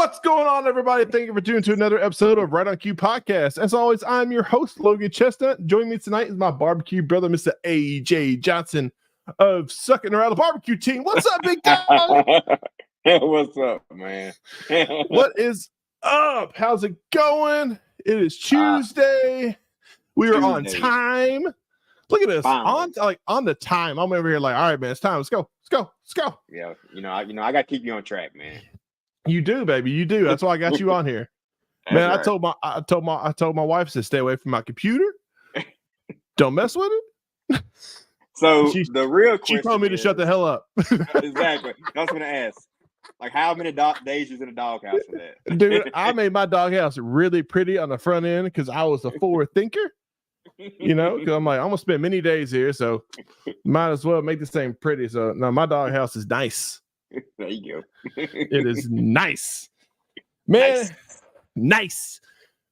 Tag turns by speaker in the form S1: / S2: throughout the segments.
S1: What's going on, everybody? Thank you for tuning to another episode of Right on Cue Podcast. As always, I'm your host, Logan Chestnut. Joining me tonight is my barbecue brother, Mr. AJ Johnson of Sucking Around the Barbecue Team. What's up, big dog?
S2: What's up, man?
S1: What is up? How's it going? It is Tuesday. We are on time. Look at this. On the time. I'm over here like, all right, man, it's time. Let's go.
S2: Yeah, I got to keep you on track, man.
S1: You do, baby. You do. That's why I got you on here. Man, right. I told my wife to stay away from my computer. Don't mess with it.
S2: So the real question,
S1: she told me to shut the hell up.
S2: Exactly. I was gonna ask, like, how many days you was in a doghouse for that?
S1: Dude, I made my doghouse really pretty on the front end because I was a forward thinker. You know, because I'm like, I'm gonna spend many days here, so might as well make this thing pretty. So no, my doghouse is nice.
S2: There you go.
S1: It is nice, man. Nice,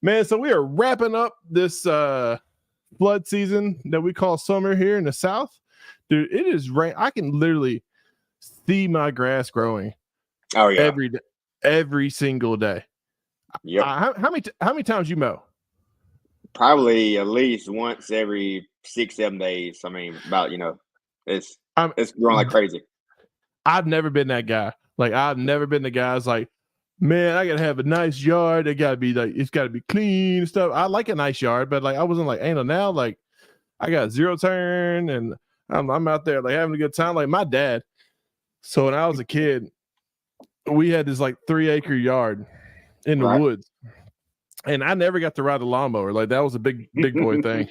S1: man. So we are wrapping up this flood season that we call summer here in the South. Dude, it is rain. I can literally see my grass growing.
S2: Oh yeah,
S1: every single day.
S2: Yeah.
S1: How many times you mow?
S2: Probably at least once every 6-7 days. I mean, about it's growing like crazy.
S1: I've never been that guy. Like, I've never been the guy that's like, man, I gotta have a nice yard. It gotta be like, it's gotta be clean and stuff. I like a nice yard, but like, I wasn't like, now like, I got zero turn and I'm out there like having a good time. Like my dad. So when I was a kid, we had this like 3-acre yard in the woods, and I never got to ride a lawnmower. Like that was a big boy thing.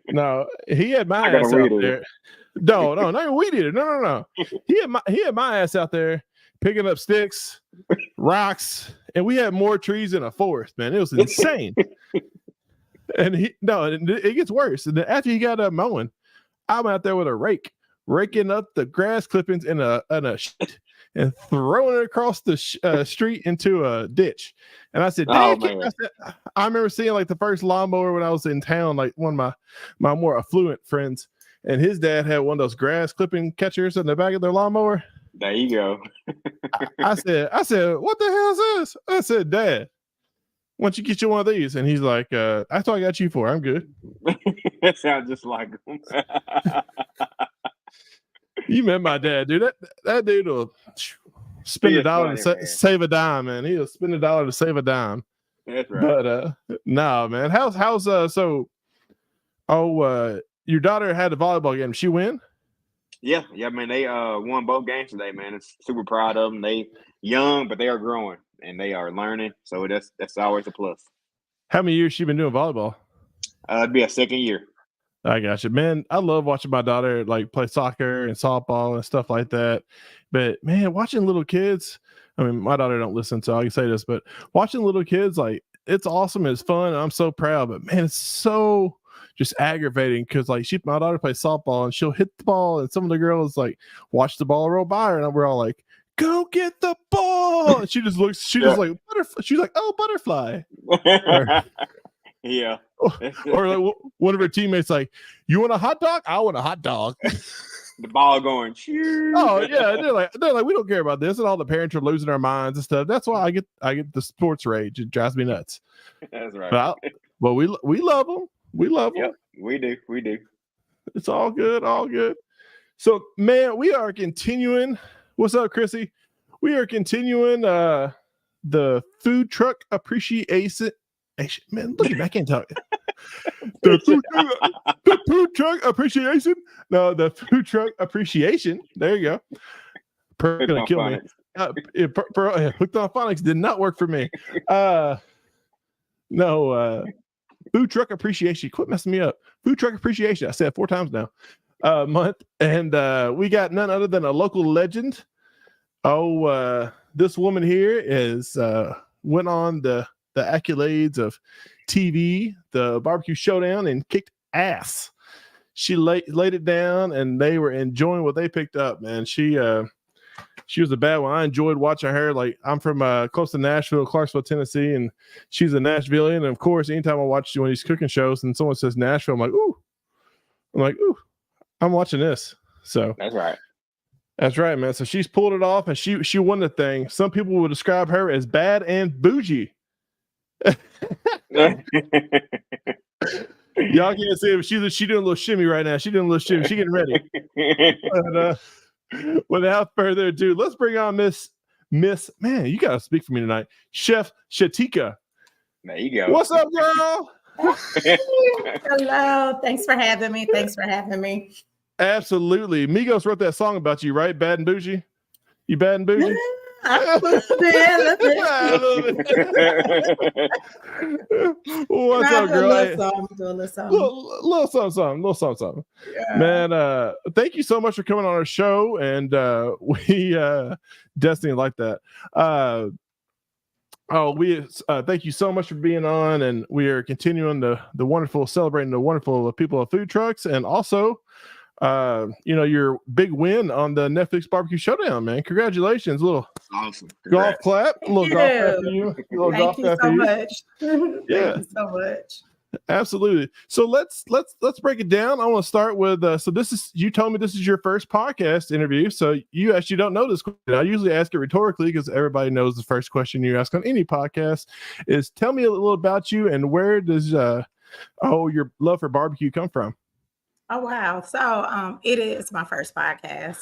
S1: No, he had my ass out there. No, not even weed eater. No. He had my ass out there picking up sticks, rocks, and we had more trees in a forest, man. It was insane. And it gets worse. And then after he got up mowing, I'm out there with a rake, raking up the grass clippings in a sheet and throwing it across the street into a ditch. And I said, I remember seeing like the first lawnmower when I was in town, like one of my more affluent friends. And his dad had one of those grass clipping catchers in the back of their lawnmower.
S2: There you go.
S1: I said, what the hell is this? I said, Dad, why don't you get you one of these? And he's like, that's all I got you for. I'm good.
S2: That sounds just like him.
S1: You met my dad, dude. That dude will spend $1 to save a dime, man. He'll spend $1 to save a dime.
S2: That's right.
S1: But no, man. How's your daughter had a volleyball game. Did she win?
S2: Yeah. I mean, they won both games today, man. It's super proud of them. They young, but they are growing and they are learning. So that's always a plus.
S1: How many years she been doing volleyball?
S2: It'd be a second year.
S1: I got you, man. I love watching my daughter like play soccer and softball and stuff like that. But man, watching little kids. I mean, my daughter don't listen, so I can say this, but watching little kids, like it's awesome. It's fun. And I'm so proud. But man, it's so just aggravating because like my daughter plays softball and she'll hit the ball and some of the girls like watch the ball roll by her and we're all like, go get the ball. And she just looks, she's like, she's like, oh, butterfly.
S2: Yeah.
S1: Or like one of her teammates like, you want a hot dog? I want a hot dog.
S2: The ball going. Shoo.
S1: Oh yeah, they're like, we don't care about this, and all the parents are losing their minds and stuff. That's why I get the sports rage. It drives me nuts.
S2: That's right.
S1: But we love them. We love them.
S2: Yep, we do.
S1: It's all good. So, man, we are continuing. What's up, Chrissy? We are continuing the food truck appreciation. Man, look at me. I can't talk. The food truck appreciation. No, the food truck appreciation. There you go. Gonna kill me. Hooked on phonics did not work for me. No. Food truck appreciation. Quit messing me up. Food truck appreciation. I said 4 times now. Month, and we got none other than a local legend. This woman here is went on the accolades of TV, the barbecue showdown, and kicked ass. She laid it down, and they were enjoying what they picked up. Man, she was a bad one. I enjoyed watching her. Like, I'm from close to Nashville, Clarksville, Tennessee, and she's a Nashvilleian. And of course, anytime I watch one of these cooking shows and someone says Nashville, I'm like, ooh, I'm watching this. So
S2: that's right.
S1: That's right, man. So she's pulled it off, and she won the thing. Some people would describe her as bad and bougie. Y'all can't see it, but she doing a little shimmy right now. She doing a little shimmy. She getting ready. But without further ado, let's bring on Miss. Man, you gotta speak for me tonight, Chef Shaticka.
S2: There you go.
S1: What's up, girl?
S3: Hello. Thanks for having me.
S1: Absolutely. Migos wrote that song about you, right? Bad and bougie. You bad and bougie?
S3: What's
S1: up, girl?
S3: Little
S1: something. Yeah. Man, thank you so much for coming on our show, and we definitely like that. Thank you so much for being on, and we are continuing celebrating the wonderful people of food trucks, and also your big win on the Netflix Barbecue Showdown, man. Congratulations.
S2: Awesome.
S1: Golf clap. A little golf clap for you.
S3: Thank you so much.
S1: Yeah.
S3: Thank you so much.
S1: Absolutely. So let's break it down. I want to start with you told me this is your first podcast interview, so you actually don't know this question. I usually ask it rhetorically because everybody knows the first question you ask on any podcast is, tell me a little about you, and where does your love for barbecue come from?
S3: Oh, wow. So it is my first podcast.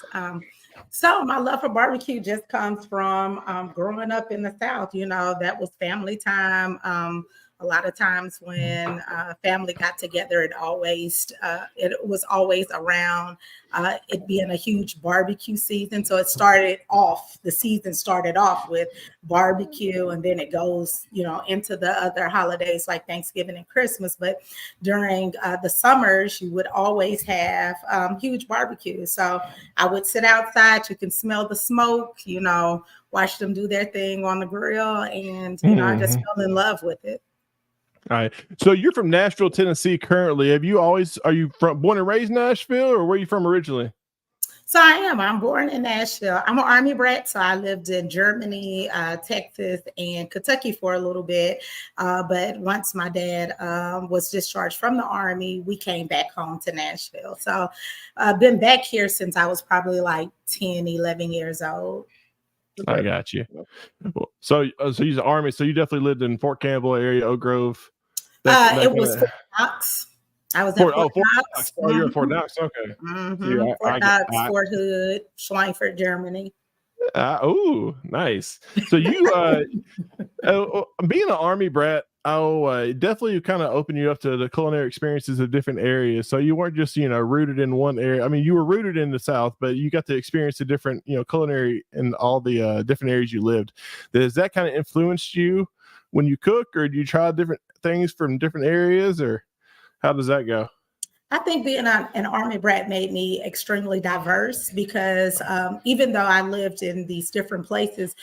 S3: So my love for barbecue just comes from growing up in the South. That was family time. A lot of times when family got together, it was always around it being a huge barbecue season. So the season started off with barbecue, and then it goes, into the other holidays like Thanksgiving and Christmas. But during the summers, you would always have huge barbecues. So I would sit outside, you can smell the smoke, watch them do their thing on the grill. And, I just fell in love with it.
S1: All right. So you're from Nashville, Tennessee currently. Are you born and raised in Nashville, or where are you from originally?
S3: So I am. I'm born in Nashville. I'm an Army brat, so I lived in Germany, Texas, and Kentucky for a little bit. But once my dad was discharged from the Army, we came back home to Nashville. So I've been back here since I was probably like 10, 11 years old.
S1: I got you. So you're the Army. So you definitely lived in Fort Campbell area, Oak Grove.
S3: It was Fort Knox. I was at Fort Knox.
S1: Oh, you're at Fort Knox. Okay.
S3: Mm-hmm. Fort Knox, Fort Hood, Schweinfurt, Germany.
S1: Oh, nice. So you, being an Army brat, definitely kind of opened you up to the culinary experiences of different areas. So you weren't just, rooted in one area. I mean, you were rooted in the South, but you got to experience the different, culinary in all the different areas you lived. Does that kind of influence you when you cook, or do you try different things from different areas, or how does that go?
S3: I think being an Army brat made me extremely diverse because even though I lived in these different places,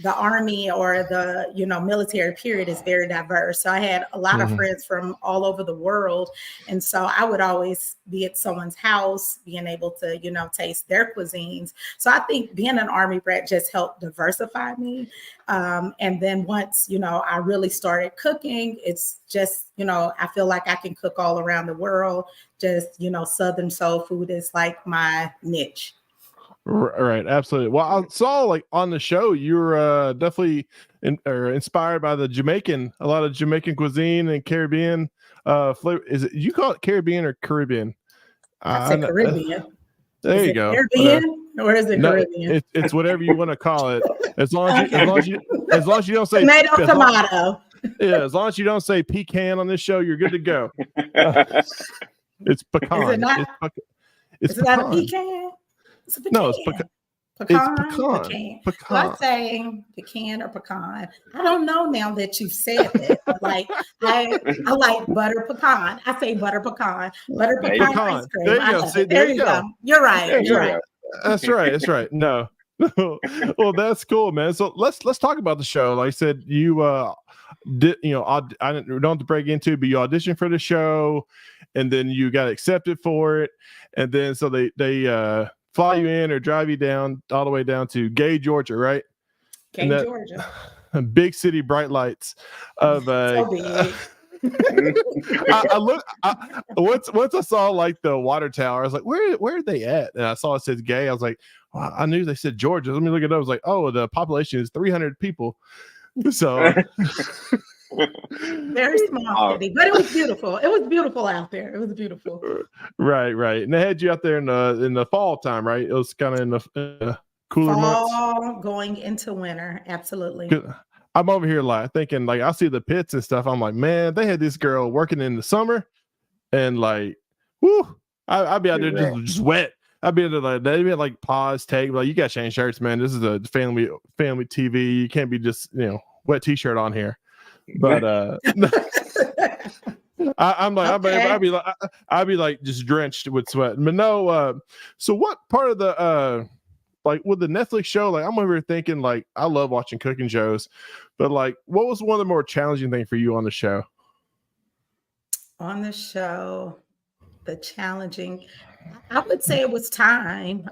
S3: the Army or the, military period is very diverse. So I had a lot of friends from all over the world. And so I would always be at someone's house, being able to, taste their cuisines. So I think being an Army brat just helped diversify me. And then once, I really started cooking, it's just, I feel like I can cook all around the world. Just, Southern soul food is like my niche.
S1: Right, absolutely. Well, I saw on the show you were definitely inspired by a lot of Jamaican cuisine and Caribbean flavor. You call it Caribbean or Caribbean?
S3: I said Caribbean.
S1: There you go.
S3: Caribbean, or is it Caribbean?
S1: It's whatever you want to call it. As long as you don't say
S3: tomato.
S1: As long as you don't say pecan on this show, you're good to go. It's pecan.
S3: Is it not? Is it not a pecan? It's a pecan.
S1: No, it's pecan.
S3: Pecan. So I say pecan or pecan. I don't know now that you've said that. I like butter pecan. I say butter pecan. Butter pecan ice cream. There you go. You're right. You're right.
S1: That's right. That's right. No. Well, that's cool, man. So let's talk about the show. Like I said, you I don't have to break into it, but you auditioned for the show, and then you got accepted for it, and then so they fly you in or drive you down all the way down to Gay, Georgia, right?
S3: Gay, Georgia.
S1: Big city bright lights of
S3: so big.
S1: I look once I saw like the water tower, I was like, where are they at? And I saw it says gay. I was like, well, I knew they said Georgia. Let me look it up. I was like, oh, the population is 300 people. So
S3: Very small city, but it was beautiful. It was beautiful out there. It was beautiful.
S1: Right. And they had you out there in the fall time, right? It was kind of in the cooler
S3: fall
S1: months
S3: going into winter. Absolutely.
S1: I'm over here like thinking like I see the pits and stuff. I'm like, man, they had this girl working in the summer and like, whoo, I'd be out there just wet. I'd be into like they'd be like pause, take like you got to change shirts, man. This is a family TV. You can't be just wet t-shirt on here. But I'm like okay. I'd be like just drenched with sweat. But no, so what part of the like with the Netflix show, like I'm over here thinking like I love watching cooking shows, but like what was one of the more challenging things for you on the show?
S3: On the show, the challenging, I would say it was time.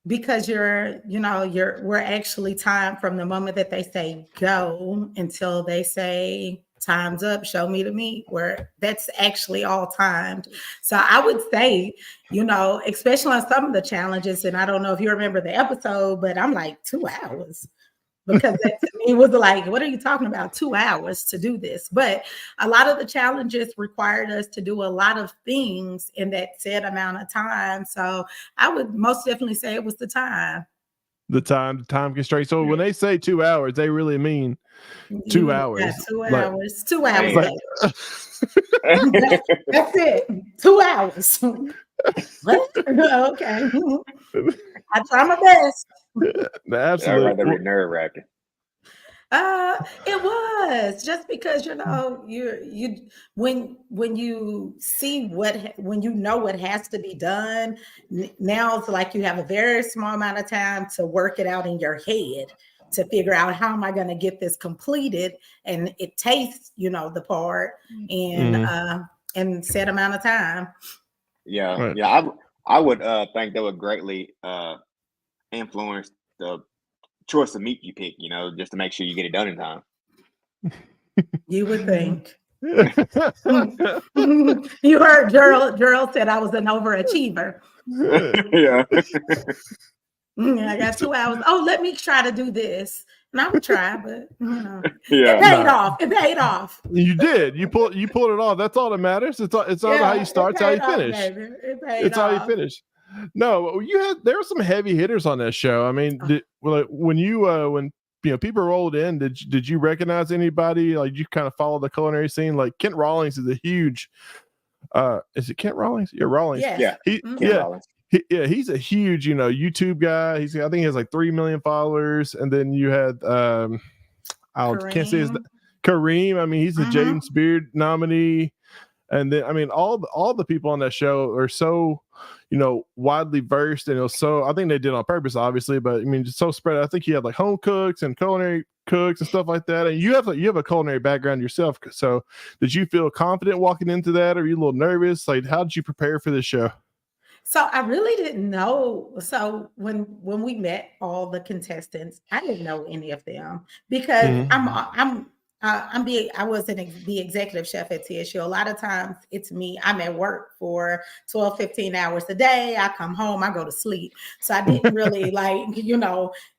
S3: Because we're actually timed from the moment that they say go until they say time's up, show me the meat, where that's actually all timed. So I would say, especially on some of the challenges, and I don't know if you remember the episode, but I'm like 2 hours. Because that to me was like, what are you talking about? 2 hours to do this. But a lot of the challenges required us to do a lot of things in that set amount of time. So I would most definitely say it was the time.
S1: The time constraint. So when they say 2 hours, they really mean 2 hours.
S3: Yeah, 2 hours. 2 hours. Like, that's it. 2 hours. Okay. I try my best.
S1: Absolutely.
S2: That was nerve-wracking.
S3: It was just because you when you see when you know what has to be done, now it's like you have a very small amount of time to work it out in your head to figure out how am I going to get this completed, and it takes the part and set amount of time.
S2: Yeah, right. Yeah, I would think that would greatly influence the choice of meat you pick, just to make sure you get it done in time.
S3: You would think. You heard Gerald said I was an overachiever.
S2: Yeah.
S3: I got 2 hours. Oh, let me try to do this. And I would try, but it paid off. It paid off.
S1: You did. You pulled it off. That's all that matters. It's not how you start, it's how you finish. It's how you finish. No, there were some heavy hitters on that show. I mean, when people rolled in, did you recognize anybody? Like you kind of follow the culinary scene? Like Kent Rawlings is a huge. Is it Kent Rawlings? Yeah, Rawlings.
S3: Yeah.
S2: Rawlings.
S1: He's a huge, YouTube guy. I think he has like 3 million followers. And then you had can't say his Kareem. I mean, he's a Jaden Spear nominee. And then, I mean, all the people on that show are so, widely versed, and it was so. I think they did it on purpose, obviously, but I mean, just so spread. I think you had like home cooks and culinary cooks and stuff like that. And you have a culinary background yourself. So, did you feel confident walking into that, or are you a little nervous? Like, how did you prepare for this show?
S3: So I really didn't know. So when we met all the contestants, I didn't know any of them because I wasn't the executive chef at TSU. A lot of times it's me. I'm at work for 12, 15 hours a day. I come home, I go to sleep. So I didn't really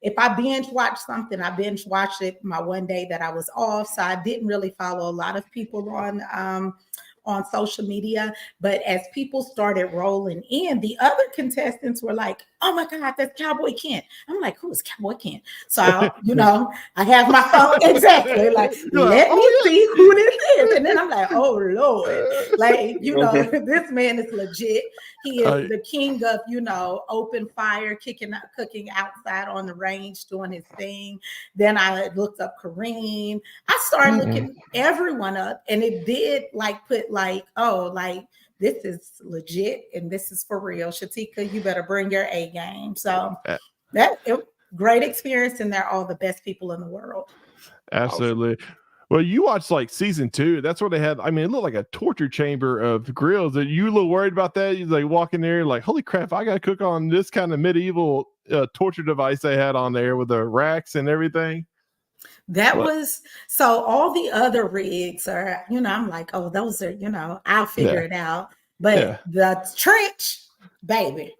S3: if I binge watch something, I binge watched it my one day that I was off. So I didn't really follow a lot of people on social media. But as people started rolling in, the other contestants were like, oh my God, that's Cowboy Kent. I'm like, who is Cowboy Kent? So, I have my phone. Exactly. Like, let me see who this is. And then I'm like, oh Lord. Like, this man is legit. He is the king of, open fire, cooking outside on the range, doing his thing. Then I looked up Kareem. I started looking everyone up, and it did put this is legit and this is for real. Shaticka, you better bring your A game. So great experience, and they're all the best people in the world.
S1: Absolutely. Well, you watched season 2. That's where they had. I mean, it looked like a torture chamber of grills. Are you a little worried about that? You walk in there like, holy crap! I got to cook on this kind of medieval torture device they had on there with the racks and everything.
S3: That was so all the other rigs are, I'm like, oh, those are, I'll figure it out. But the trench, baby.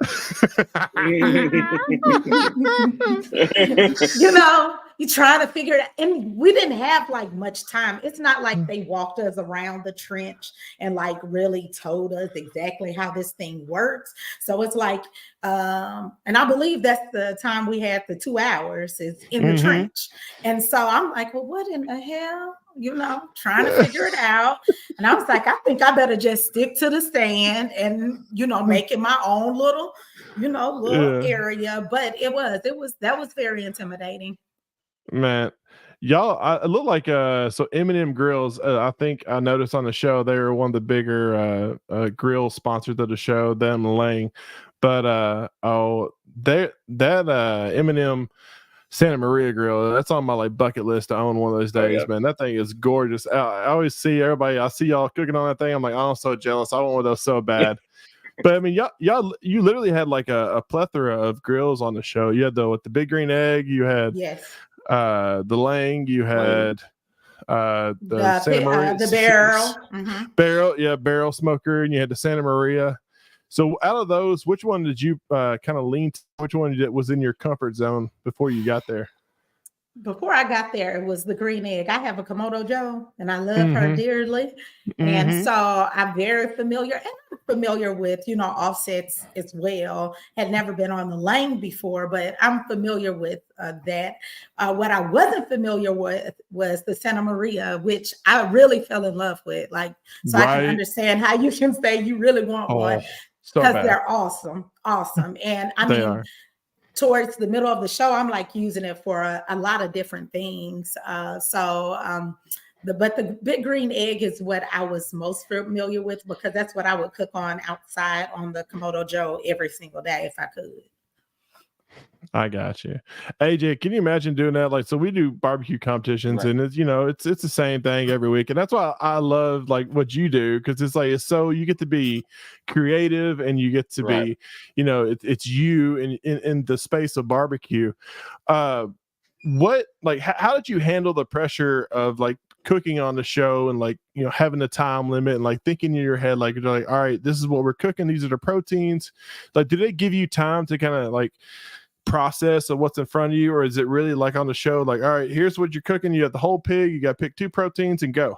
S3: You try to figure it out. And we didn't have like much time. It's not like they walked us around the trench and like really told us exactly how this thing works. So it's like, and I believe that's the time we had the 2 hours is in the trench. And so I'm like, well, what in the hell? Trying to figure it out. And I was like, I think I better just stick to the stand and, make it my own little area. But that was very intimidating.
S1: Man, y'all, it looked like so M&M Grills. I think I noticed on the show they were one of the bigger grill sponsors of the show. Them Lang, but that M&M Santa Maria grill. That's on my like bucket list to own one of those days, man. That thing is gorgeous. I always see everybody. I see y'all cooking on that thing. I'm like, oh, I'm so jealous. I want one of those so bad. But I mean, you literally had like a plethora of grills on the show. You had with the Big Green Egg. You had the Lang, you had the Santa Maria,
S3: the barrel,
S1: barrel smoker, and you had the Santa Maria. So out of those, which one did you kind of lean to? Which one was in your comfort zone before you got there?
S3: Before I got there, it was the Green Egg. I have a Komodo Joe, and I love her dearly. And so I'm very familiar, and I'm familiar with, offsets as well. Had never been on the Lang before, but I'm familiar with that. What I wasn't familiar with was the Santa Maria, which I really fell in love with. Like, so I can understand how you can say you really want one because they're awesome. And I mean, towards the middle of the show, I'm like using it for a lot of different things. But the Big Green Egg is what I was most familiar with because that's what I would cook on outside on the Komodo Joe every single day if I could.
S1: I got you. AJ, can you imagine doing that? Like, so we do barbecue competitions and it's, it's the same thing every week. And that's why I love like what you do. Cause it's like, so you get to be creative and you get to be, it's you in the space of barbecue. What, like, how did you handle the pressure of like cooking on the show and like, having the time limit and like thinking in your head, like, you're like, all right, this is what we're cooking. These are the proteins. Like, did it give you time to kind of like process of what's in front of you, or is it really like on the show, like, all right, here's what you're cooking, you got the whole pig, you got to pick 2 proteins and go?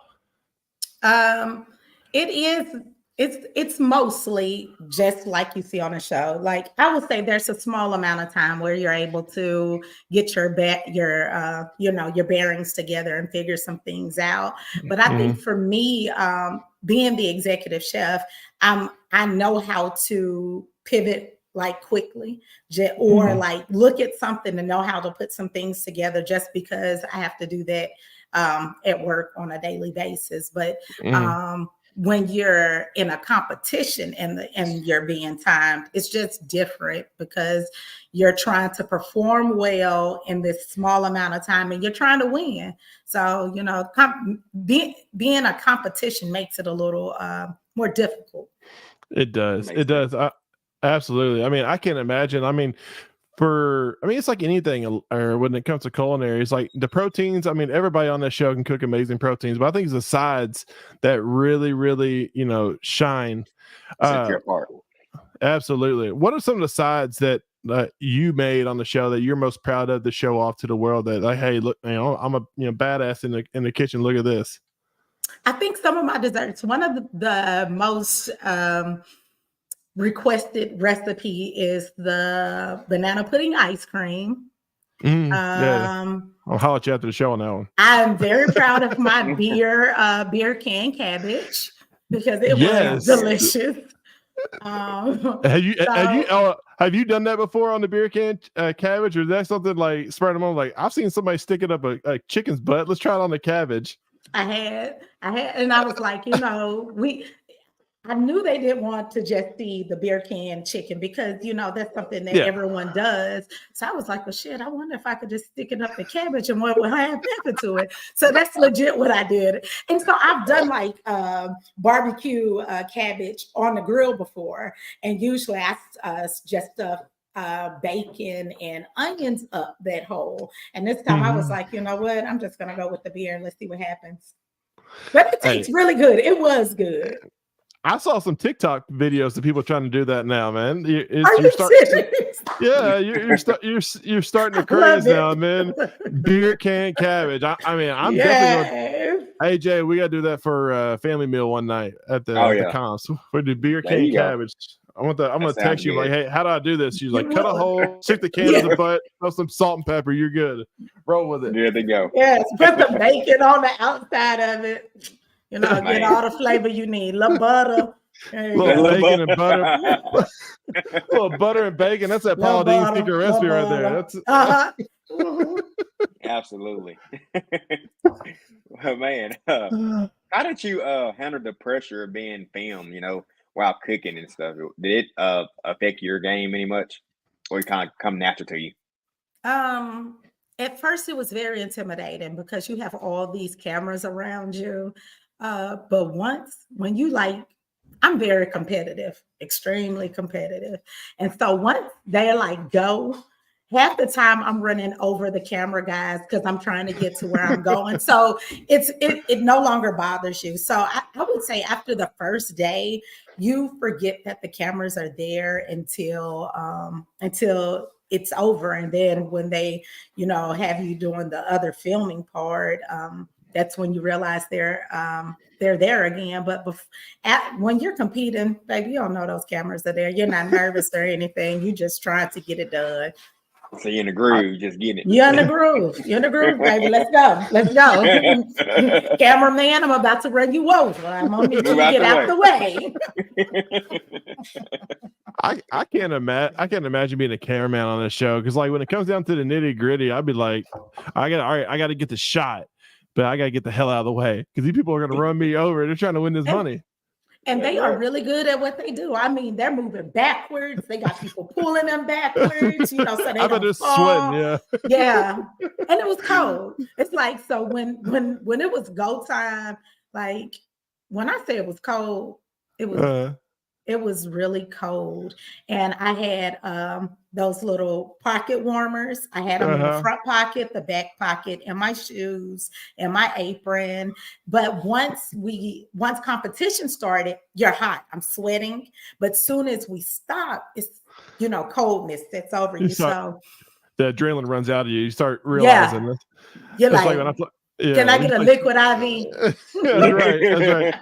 S3: It's mostly just like you see on a show. Like I would say there's a small amount of time where you're able to get your bearings together and figure some things out. But I think for me, being the executive chef, I know how to pivot like quickly or like look at something and know how to put some things together just because I have to do that at work on a daily basis. But when you're in a competition and you're being timed, it's just different because you're trying to perform well in this small amount of time and you're trying to win. So, being a competition makes it a little more difficult.
S1: It does. It does. Absolutely. I mean, I can imagine. I mean, it's like anything, or when it comes to culinary, it's like the proteins. I mean, everybody on this show can cook amazing proteins, but I think it's the sides that really, really, shine.
S2: Set you apart.
S1: Absolutely. What are some of the sides that you made on the show that you're most proud of to show off to the world? That like, hey, look, I'm a badass in the kitchen. Look at this.
S3: I think some of my desserts. One of the most requested recipe is the banana pudding ice cream.
S1: I'll holler at you after the show on that one.
S3: I'm very proud of my beer can cabbage because it was delicious.
S1: Have you done that before on the beer can cabbage, or is that something like spread them on? Like I've seen somebody stick it up a chicken's butt. Let's try it on the cabbage.
S3: I had, and I was like, I knew they didn't want to just see the beer can chicken because, that's something that everyone does. So I was like, well, shit, I wonder if I could just stick it up the cabbage and what would happen to it. So that's legit what I did. And so I've done like barbecue cabbage on the grill before. And usually I just stuff bacon and onions up that hole. And this time I was like, you know what? I'm just gonna go with the beer and let's see what happens. But it tastes really good. It was good.
S1: I saw some TikTok videos of people trying to do that now, man. You're starting to craze now, man. Beer can cabbage. I mean, I'm definitely going. Hey Jay, we gotta do that for family meal one night at the comps. We do beer can cabbage. I'm gonna text you like, hey, how do I do this? She's like, cut a hole, stick the can in the butt, throw some salt and pepper. You're good. Roll with it.
S2: There they go.
S3: Yes, put the bacon on the outside of it. You know, get all the flavor you need. Little butter.
S1: Little bacon and butter. Little butter and bacon. That's that Paul Dean secret recipe right there. That's
S2: absolutely. Man, how did you handle the pressure of being filmed, you know, while cooking and stuff? Did it affect your game any much, or it kind of come natural to you?
S3: At first it was very intimidating because you have all these cameras around you. But when you I'm very competitive, extremely competitive. And so once they're like, go, half the time I'm running over the camera guys because I'm trying to get to where I'm going. So it no longer bothers you. So I would say after the first day, you forget that the cameras are there until it's over. And then when they, have you doing the other filming part, that's when you realize they're there again. But when you're competing, baby, you don't know those cameras are there. You're not nervous or anything. You just trying to get it done.
S2: So you're in the groove, just getting it.
S3: You're in the groove. You're in the groove, baby. Let's go. Let's go. Cameraman, I'm about to run you over. I'm gonna need you to get out the way.
S1: I can't imagine being a cameraman on this show, because like when it comes down to the nitty gritty, I'd be like, I gotta get the shot, but I gotta get the hell out of the way because these people are gonna run me over. They're trying to win this money.
S3: And they are really good at what they do. I mean, they're moving backwards. They got people pulling them backwards, so they don't fall.
S1: Sweating,
S3: yeah. And it was cold. It's like, so when it was go time, like when I say it was cold, it was really cold. And I had those little pocket warmers. I had them in the front pocket, the back pocket, and my shoes and my apron. But once competition started, you're hot. I'm sweating. But soon as we stop, it's, coldness sets over you. So
S1: the adrenaline runs out of you. You start realizing this.
S3: You're like when can I get a liquid IV?
S1: That's right.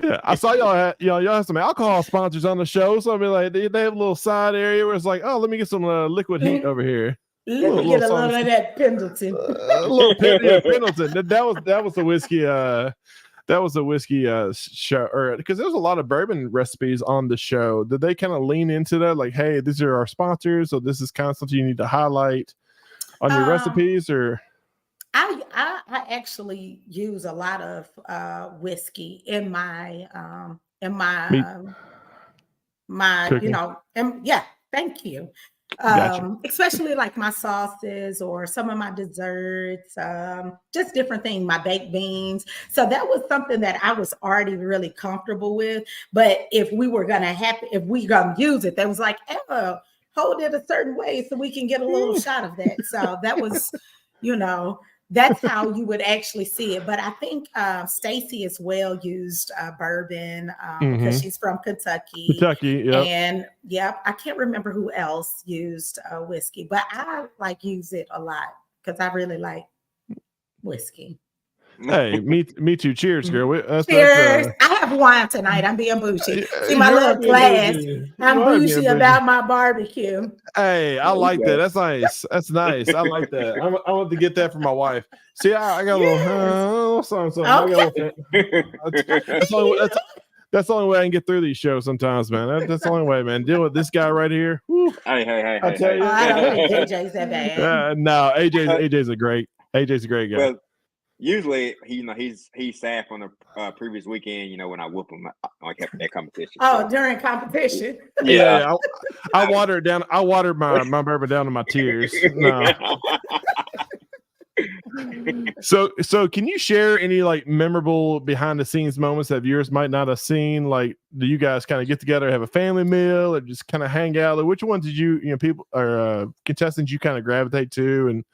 S1: Yeah, I saw y'all have some alcohol sponsors on the show, so I mean, like they have a little side area where it's like, oh, let me get some liquid heat over here.
S3: Let me get a little of that Pendleton.
S1: Pendleton. That was the whiskey. That was the whiskey show, or because there's a lot of bourbon recipes on the show. Did they kind of lean into that? Like, hey, these are our sponsors, so this is kind of something you need to highlight on your recipes, or?
S3: I actually use a lot of whiskey in my thank you. Gotcha. Especially like my sauces or some of my desserts, just different things, my baked beans. So that was something that I was already really comfortable with. But if we gonna use it, they was like, hold it a certain way so we can get a little shot of that. So that was, that's how you would actually see it. But I think Stacy as well used bourbon because she's from Kentucky.
S1: Yep.
S3: And I can't remember who else used whiskey, but I use it a lot because I really like whiskey.
S1: Hey, me too. Cheers, girl.
S3: Cheers. I have wine tonight. I'm being bougie. See my little glass. I'm bougie about my barbecue.
S1: Hey, I like that. That's nice. That's nice. I like that. I want to get that for my wife. See, I got a little something. Okay. That's the only way I can get through these shows sometimes, man. That's the only way, man. Deal with this guy right here. Woo.
S2: Hey.
S1: I tell you.
S3: I don't think AJ's that bad.
S1: No, AJ's a great guy.
S2: Well, usually, he's sad from the previous weekend. When I whoop him, like that competition.
S3: Oh, during competition.
S1: Yeah, I watered down. I watered my bourbon down to my tears. No. So can you share any like memorable behind the scenes moments that viewers might not have seen? Like, do you guys kind of get together, have a family meal, or just kind of hang out? Or which one did you people or contestants you kind of gravitate to, and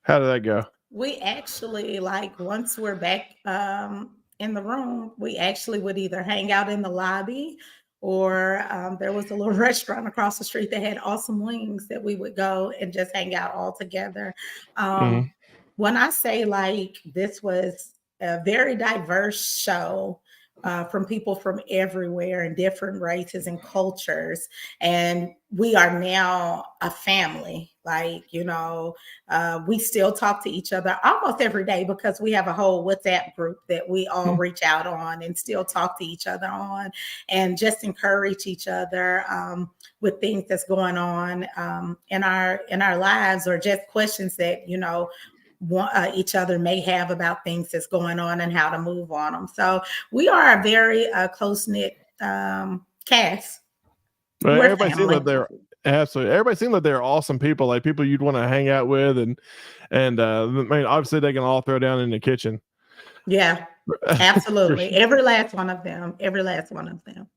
S1: how did that go?
S3: We actually, like, once we're back in the room, we actually would either hang out in the lobby, or there was a little restaurant across the street that had awesome wings that we would go and just hang out all together. When I say, like, this was a very diverse show, from people from everywhere and different races and cultures. And we are now a family. Like, we still talk to each other almost every day because we have a whole WhatsApp group that we all reach out on and still talk to each other on, and just encourage each other with things that's going on in our lives, or just questions that, each other may have about things that's going on and how to move on them. So we are a very close-knit cast.
S1: Well, everybody seemed like they're absolutely. Everybody seemed like they're awesome people, like people you'd want to hang out with, and I mean, obviously they can all throw down in the kitchen.
S3: Yeah, absolutely. Sure. Every last one of them. Every last one of them.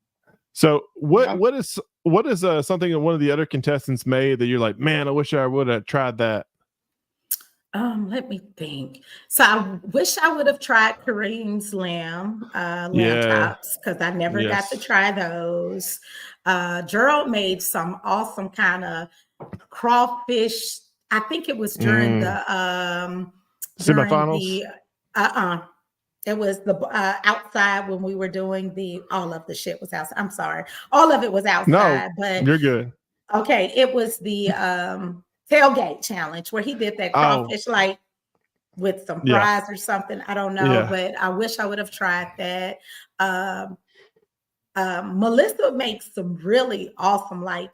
S1: So what is something that one of the other contestants made that you're like, man, I wish I would have tried that?
S3: Let me think. So I wish I would have tried Kareem's lamb chops, because I never got to try those. Gerald made some awesome kind of crawfish. I think it was during the
S1: semifinals.
S3: It was the outside when we were doing all of the shit was outside. I'm sorry. All of it was outside.
S1: No,
S3: but
S1: you're good.
S3: Okay. It was the tailgate challenge where he did that crawfish like with some fries or something. I don't know, but I wish I would have tried that. Melissa makes some really awesome, like,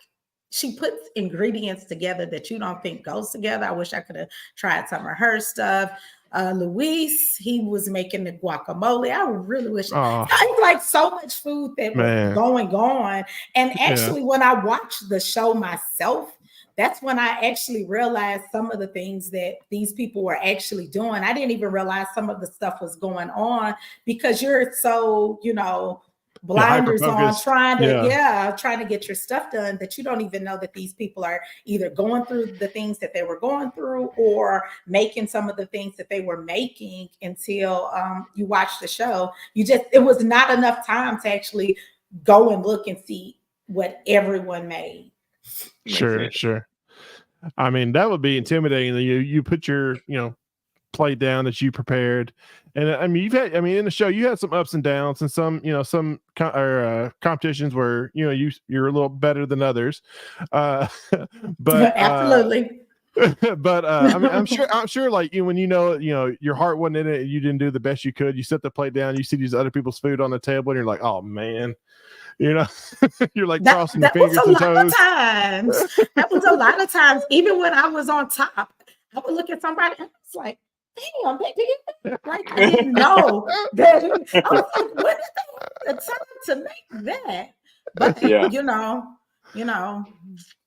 S3: she puts ingredients together that you don't think goes together. I wish I could have tried some of her stuff. Luis, he was making the guacamole. I really wish. It's like so much food that was going on. And actually, when I watched the show myself, that's when I actually realized some of the things that these people were actually doing. I didn't even realize some of the stuff was going on because you're so, blinders on, trying to get your stuff done, that you don't even know that these people are either going through the things that they were going through or making some of the things that they were making until you watch the show. It was not enough time to actually go and look and see what everyone made.
S1: Sure. I mean, that would be intimidating. You put your, plate down that you prepared. And I mean, in the show, you had some ups and downs, and some competitions where, you're a little better than others. But
S3: absolutely.
S1: But I mean, I'm sure like when your heart wasn't in it, you didn't do the best you could. You set the plate down, you see these other people's food on the table, and you're like, oh man. You're like crossing your fingers and toes.
S3: That was a lot of times. Even when I was on top, I would look at somebody and I was like, damn, they did that. Like, I didn't know that. I was like, when did they have the time to make that? But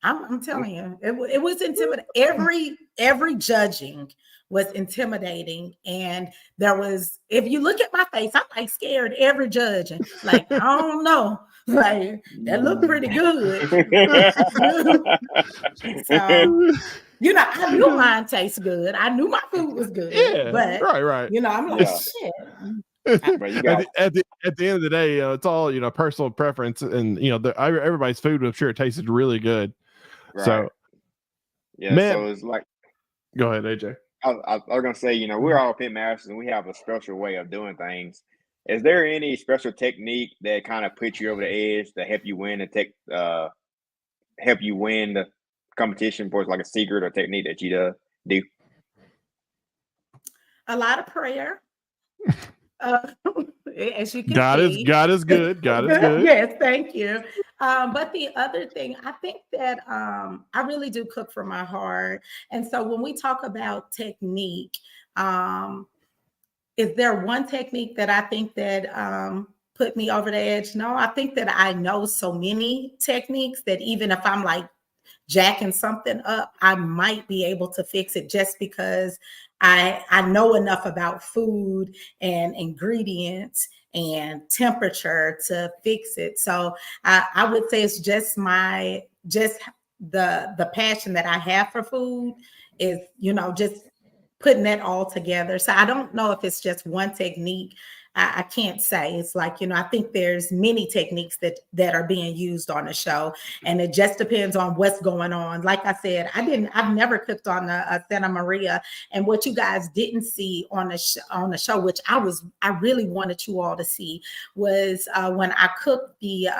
S3: I'm telling you, it was intimidating. Every judging was intimidating, and there was, if you look at my face, I'm like scared every judging. Like, I don't know. Like, that looked pretty good. So, I knew mine tastes good. I knew my food was good.
S1: Yeah,
S3: but
S1: right.
S3: I'm like, shit.
S1: At the end of the day, it's all personal preference, and everybody's food, I'm sure it tasted really good. Right. So, man,
S2: so it's like,
S1: go ahead, AJ.
S2: I was gonna say, we're all pit masters and we have a special way of doing things. Is there any special technique that kind of puts you over the edge to help you win help you win the competition? For like a secret or technique that you do?
S3: A lot of prayer. As you can
S1: see, God is good. God is good.
S3: Yes, thank you. But the other thing, I think that I really do cook from my heart. And so when we talk about technique, is there one technique that I think that put me over the edge? No, I think that I know so many techniques that even if I'm like jacking something up, I might be able to fix it just because I know enough about food and ingredients and temperature to fix it. So I would say it's just the passion that I have for food is, just putting that all together. So I don't know if it's just one technique. I can't say. It's like, I think there's many techniques that are being used on the show, and it just depends on what's going on. Like I said, I've never cooked on a Santa Maria, and what you guys didn't see on the show, which I really wanted you all to see, was when I cooked the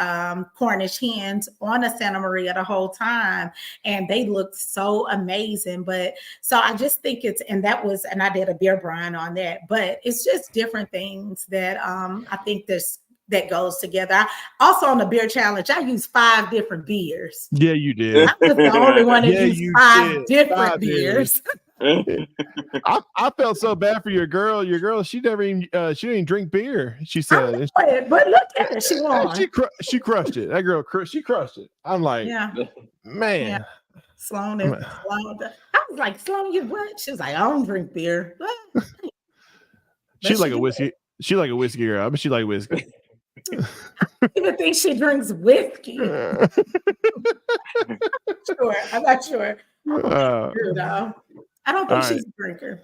S3: Cornish hens on a Santa Maria the whole time, and they looked so amazing. But so I just think and I did a beer brine on that, but it's just different things that I think that goes together. Also on the beer challenge, I used 5 different beers.
S1: Yeah, you did.
S3: I was the only one that
S1: Yeah,
S3: used
S1: you
S3: 5
S1: did.
S3: different
S1: 5
S3: beers.
S1: I felt so bad for your girl. Your girl, she never even she didn't drink beer. She said,
S3: but look at her, she won.
S1: She crushed it. That girl, she crushed it. I'm like, man.
S3: Yeah. Sloan. I was like, Sloan, you what? She was like, I don't drink beer.
S1: She like a whiskey. She like a whiskey girl. I mean, she like whiskey.
S3: I don't even think she drinks whiskey. I'm not sure. I don't think she's a drinker.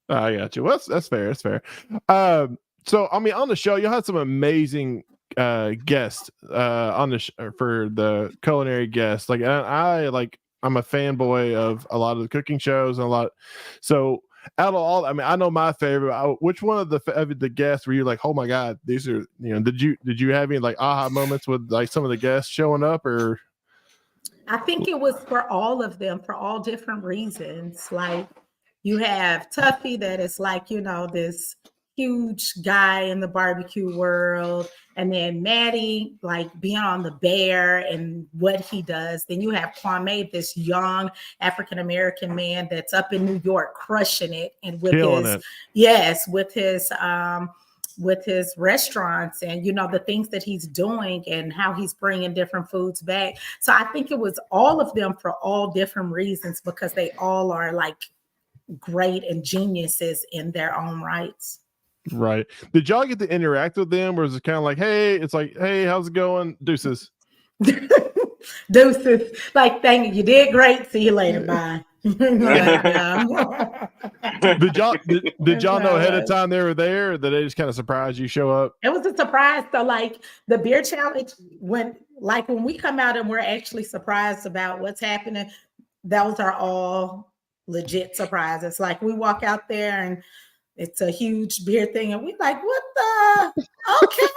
S1: I got you. Well, that's fair. That's fair. So I mean, on the show, you had some amazing guests on for the culinary guests. Like I'm a fanboy of a lot of the cooking shows and a lot. So out of all, I mean, I know my favorite. Which one of the guests were you like, oh my god, these are, did you have any like aha moments with like some of the guests showing up? Or
S3: I think it was for all of them for all different reasons. Like you have Tuffy, that is like, this huge guy in the barbecue world. And then Maddie, like being on the bear and what he does. Then you have Kwame, this young African-American man that's up in New York crushing it. And with his restaurants and, the things that he's doing and how he's bringing different foods back. So I think it was all of them for all different reasons, because they all are like great and geniuses in their own rights.
S1: Right. Did y'all get to interact with them, or is it kind of like, hey, it's like, hey, how's it going? Deuces.
S3: Deuces. Like, thank you. You did great. See you later. Bye.
S1: Did y'all know ahead of time they were there, or did they just kind of surprise you show up?
S3: It was a surprise. So like the beer challenge, when we come out and we're actually surprised about what's happening, those are all legit surprises. Like we walk out there and it's a huge beer thing, and we're like, what the? Okay.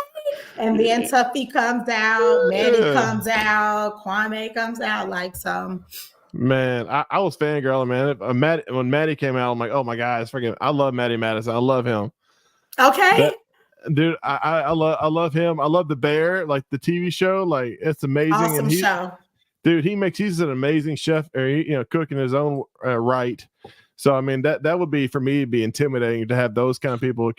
S3: And then Tuffy comes out, Maddie comes out, Kwame comes out, like some.
S1: Man, I was fangirling, man. When Maddie came out, I'm like, oh my God, it's freaking, I love Maddie Madison. I love him.
S3: Okay.
S1: Dude, I love him. I love the Bear, like the TV show. Like it's amazing.
S3: Awesome show.
S1: Dude, he's an amazing chef, or cooking his own right. So I mean that would be, for me, be intimidating to have those kind of people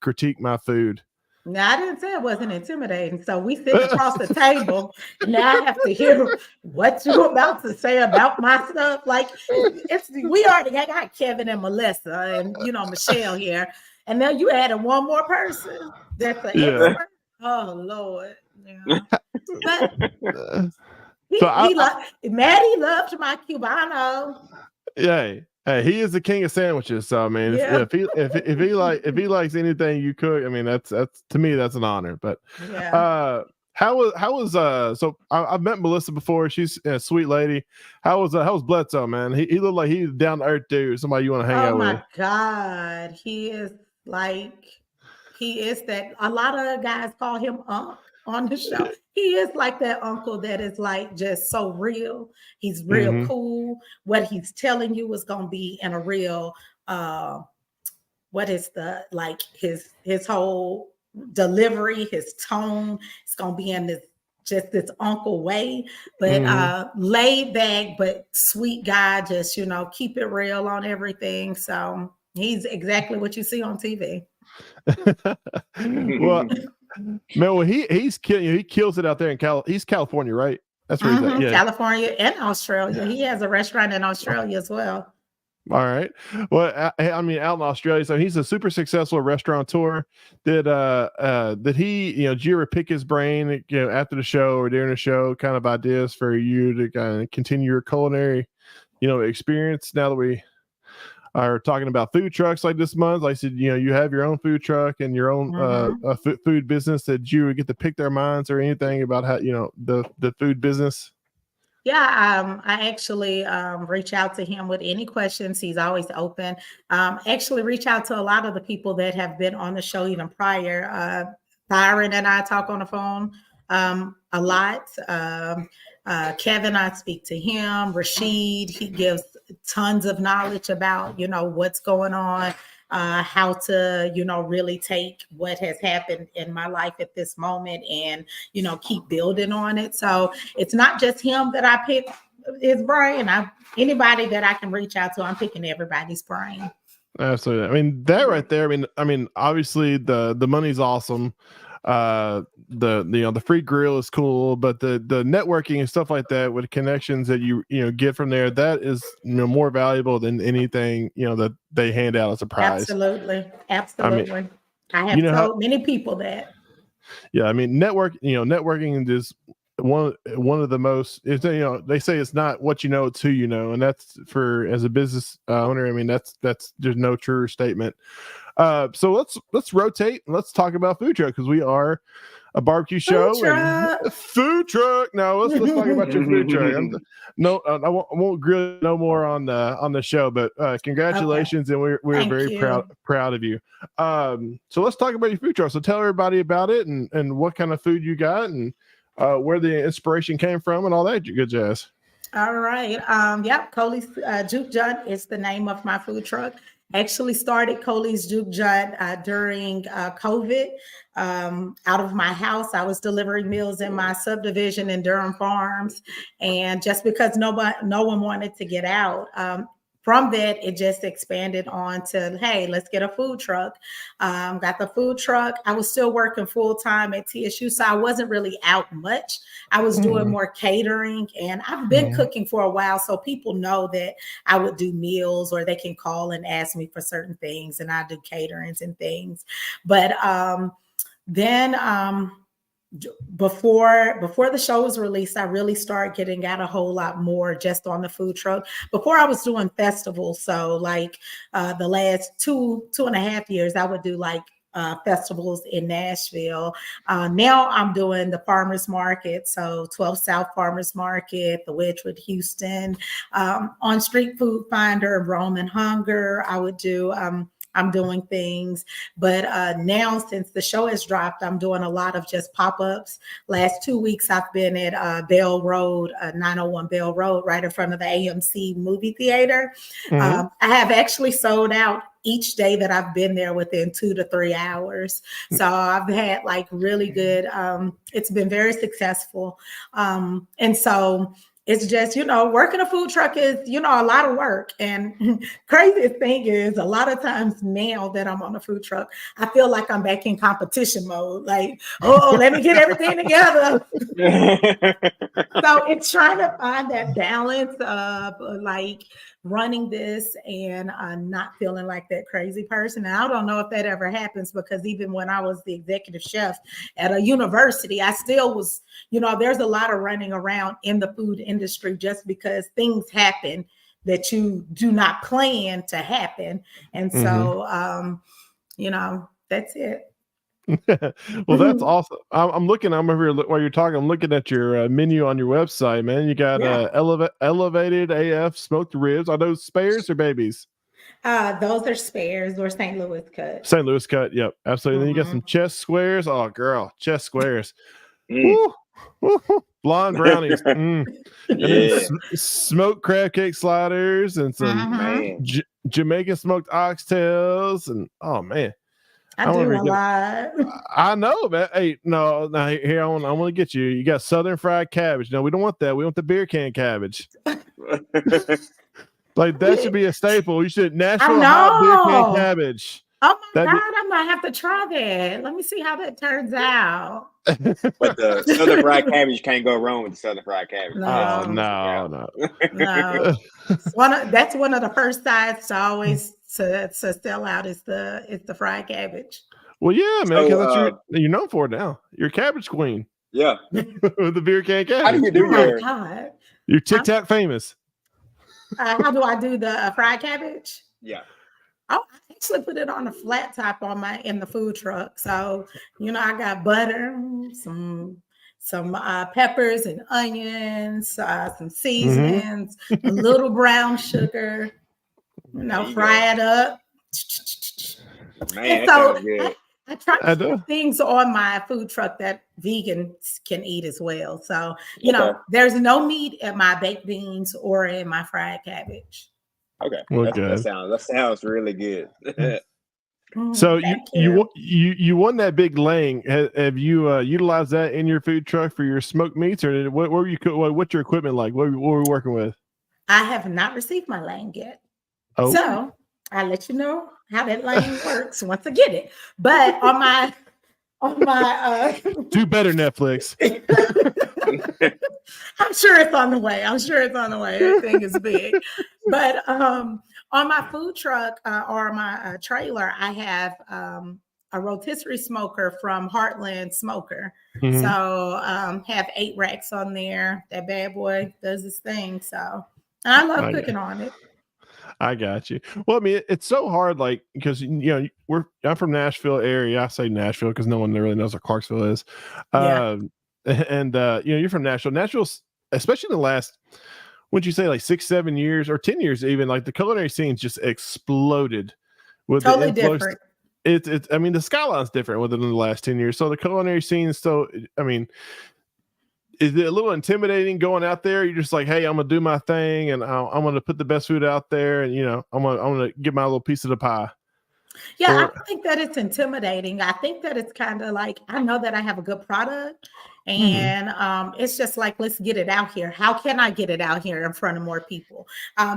S1: critique my food.
S3: No, I didn't say it wasn't intimidating. So we sit across the table. Now I have to hear what you're about to say about my stuff. Like we already got Kevin and Melissa and Michelle here, and now you added one more person. That's an expert. Oh Lord. Yeah. But Maddie loved my Cubano.
S1: Yeah. Hey, he is the king of sandwiches. So I mean, if he likes anything you cook, I mean, that's to me, that's an honor. But how was so I've met Melissa before. She's a sweet lady. How was Bledsoe, man? He looked like he's down to earth dude, somebody you want to hang out with. Oh my
S3: God, he is that. A lot of guys call him Unc on the show. He is like that uncle that is like just so real. He's real cool. What he's telling you is going to be in a real, what is the, like his whole delivery, his tone, it's going to be in this uncle way, but laid back, but sweet guy, just, keep it real on everything. So he's exactly what you see on TV.
S1: Well, man, he kills it out there in he's California, right? That's where he's at. Yeah.
S3: California and Australia. He has a restaurant in Australia as well.
S1: All right. Well, I mean, out in Australia, so he's a super successful restaurateur. Did he, did you ever pick his brain, after the show or during the show, kind of ideas for you to kind of continue your culinary, experience? Now that we are talking about food trucks like this month, like I said, you have your own food truck and your own food business. That you would get to pick their minds or anything about how, the food business?
S3: Yeah, I actually reach out to him with any questions. He's always open. Actually, reach out to a lot of the people that have been on the show even prior. Byron and I talk on the phone a lot. Kevin, I speak to him. Rashid, he gives tons of knowledge about, what's going on. How to, really take what has happened in my life at this moment and, keep building on it. So it's not just him that I pick his brain. Anybody that I can reach out to, I'm picking everybody's brain.
S1: Absolutely. I mean, that right there. I mean, obviously the money's awesome. The free grill is cool, but the networking and stuff like that with connections that you get from there, that is more valuable than anything that they hand out as a prize.
S3: Absolutely. I have told many people that.
S1: Yeah, I mean, networking is one of the most. They say it's not what you know, it's who you know, and that's for as a business owner. I mean, that's there's no truer statement. So let's rotate and let's talk about food truck, because we are a barbecue show. Food truck. Now let's talk about your food truck. I won't grill no more on the show, but congratulations, and we're very proud of you. So let's talk about your food truck. So tell everybody about it and what kind of food you got and where the inspiration came from and all that good jazz.
S3: All right. Coley's Juke Joint is the name of my food truck. Actually started Coley's Juke Joint during COVID. Out of my house, I was delivering meals in my subdivision in Durham Farms, and just because no one wanted to get out. From that, it just expanded on to, hey, let's get a food truck. Got the food truck. I was still working full time at TSU, so I wasn't really out much. I was doing more catering, and I've been cooking for a while, so people know that I would do meals, or they can call and ask me for certain things, and I do caterings and things. But then before the show was released, I really started getting out a whole lot more just on the food truck. Before, I was doing festivals, so like the last two and a half years, I would do like festivals in Nashville. Now I'm doing the farmers market, so 12 South Farmers Market, the Wedgwood Houston, on Street Food Finder, Rome and Hunger. I would do. I'm doing things, but now since the show has dropped, I'm doing a lot of just pop-ups. Last 2 weeks, I've been at Bell Road, 901 Bell Road, right in front of the AMC movie theater. I have actually sold out each day that I've been there within 2 to 3 hours. So I've had like really good, it's been very successful. And so it's just, working a food truck is, a lot of work. And craziest thing is a lot of times now that I'm on a food truck, I feel like I'm back in competition mode. Like, let me get everything together. So it's trying to find that balance of like running this and not feeling like that crazy person. And I don't know if that ever happens, because even when I was the executive chef at a university, I still was, there's a lot of running around in the food industry just because things happen that you do not plan to happen. And so, that's it.
S1: Well, that's awesome. I'm over here while you're talking. I'm looking at your menu on your website, man. You got elevated AF smoked ribs. Are those spares or babies?
S3: Those are spares or St. Louis cut.
S1: St. Louis cut. Yep, absolutely. Then you got some chest squares. Oh, girl, chest squares. Woo. Blonde brownies. And then smoked crab cake sliders and some Jamaican smoked oxtails. And oh man,
S3: I do a lot.
S1: I know, man. Hey, no, here I want to get you. You got Southern fried cabbage. No, we don't want that. We want the beer can cabbage. Like that should be a staple. You should Nashville hot beer can cabbage.
S3: Oh my
S1: That'd
S3: God, I might have to try that. Let me see how that turns out.
S2: But the southern fried cabbage, can't go wrong with the southern fried cabbage.
S1: Oh
S3: No,
S1: no.
S3: no. That's one of the first sides to always to sell out is the fried cabbage.
S1: Well, yeah, man, because that's
S2: So,
S1: you're known for it now. You're cabbage queen.
S2: yeah.
S1: The beer can
S2: How do
S1: cabbage.
S2: you do
S3: Oh my
S2: your?
S3: God.
S1: You're TikTok famous.
S3: How do I do the fried cabbage?
S2: Yeah.
S3: Oh, I actually put it on a flat top in the food truck. So, I got butter, some peppers and onions, some
S1: Mm-hmm.
S3: seasonings, a little brown sugar,
S2: There you go.
S3: fry it up.
S2: Man,
S3: And
S2: that
S3: so
S2: sounds good.
S3: I try
S1: I
S3: to
S1: do.
S3: put things on my food truck that vegans can eat as well. So,
S2: Okay.
S3: there's no meat in my baked beans or in my fried cabbage.
S2: Okay.
S1: Well,
S2: That
S1: good.
S2: sounds really good.
S1: So
S3: Thank you.
S1: you won that big laying. Have you utilized that in your food truck for your smoked meats, or what were you what's your equipment like? What were we working with?
S3: I have not received my lane yet.
S1: Oh,
S3: So I'll let you know how that lane works once I get it. But on my
S1: do better, Netflix.
S3: I'm sure it's on the way. That thing is big. But on my food truck or my trailer, I have a rotisserie smoker from Heartland Smoker.
S1: Mhm.
S3: So have 8 racks on there. That bad boy does his thing. So I love cooking on it.
S1: I got you. Well, I mean, it's so hard, like, because I'm from Nashville area. I say Nashville because no one really knows what Clarksville is.
S3: Yeah.
S1: And you're from Nashville. Nashville's, especially in the last, wouldn't you say, like 6-7 years or 10 years even, like the culinary scene's just exploded with
S3: Totally
S1: the influx.
S3: different.
S1: It's I mean, the skyline's different within the last 10 years. So the culinary scene, so I mean, is it a little intimidating going out there? You're just like, hey, I'm gonna do my thing, and I'm gonna put the best food out there, and I'm gonna get my little piece of the pie.
S3: Yeah, I don't think that it's intimidating. I think that it's kind of like I know that I have a good product, and it's just like, let's get it out here. How can I get it out here in front of more people?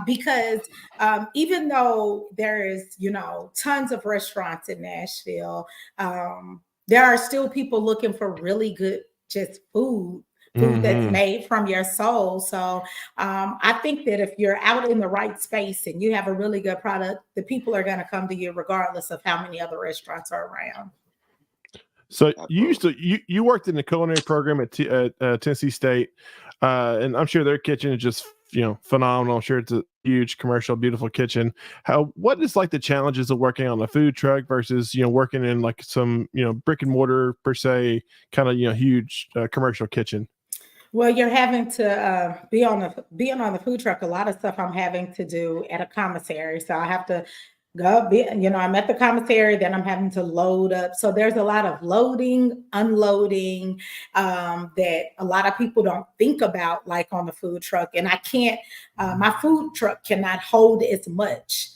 S3: Because even though there is, tons of restaurants in Nashville, there are still people looking for really good just food that's made from your soul. So I think that if you're out in the right space and you have a really good product, the people are going to come to you regardless of how many other restaurants are around.
S1: So you worked in the culinary program at Tennessee State, and I'm sure their kitchen is just phenomenal. I'm sure it's a huge commercial, beautiful kitchen. What is like the challenges of working on a food truck versus working in like some brick and mortar per se kind of huge commercial kitchen?
S3: Well, you're having to being on the food truck. A lot of stuff I'm having to do at a commissary, so I have to go. I'm at the commissary, then I'm having to load up. So there's a lot of loading, unloading that a lot of people don't think about, like on the food truck. And I can't. My food truck cannot hold as much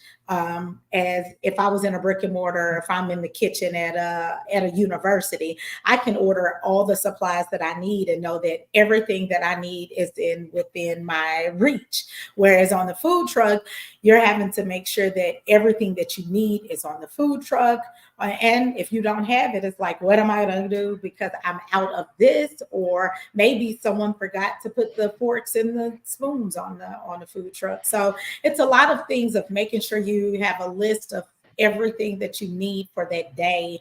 S3: as if I was in a brick and mortar, if I'm in the kitchen at a university. I can order all the supplies that I need and know that everything that I need is within my reach. Whereas on the food truck, you're having to make sure that everything that you need is on the food truck. And if you don't have it, it's like, what am I going to do because I'm out of this? Or maybe someone forgot to put the forks and the spoons on the food truck. So it's a lot of things of making sure you have a list of everything that you need for that day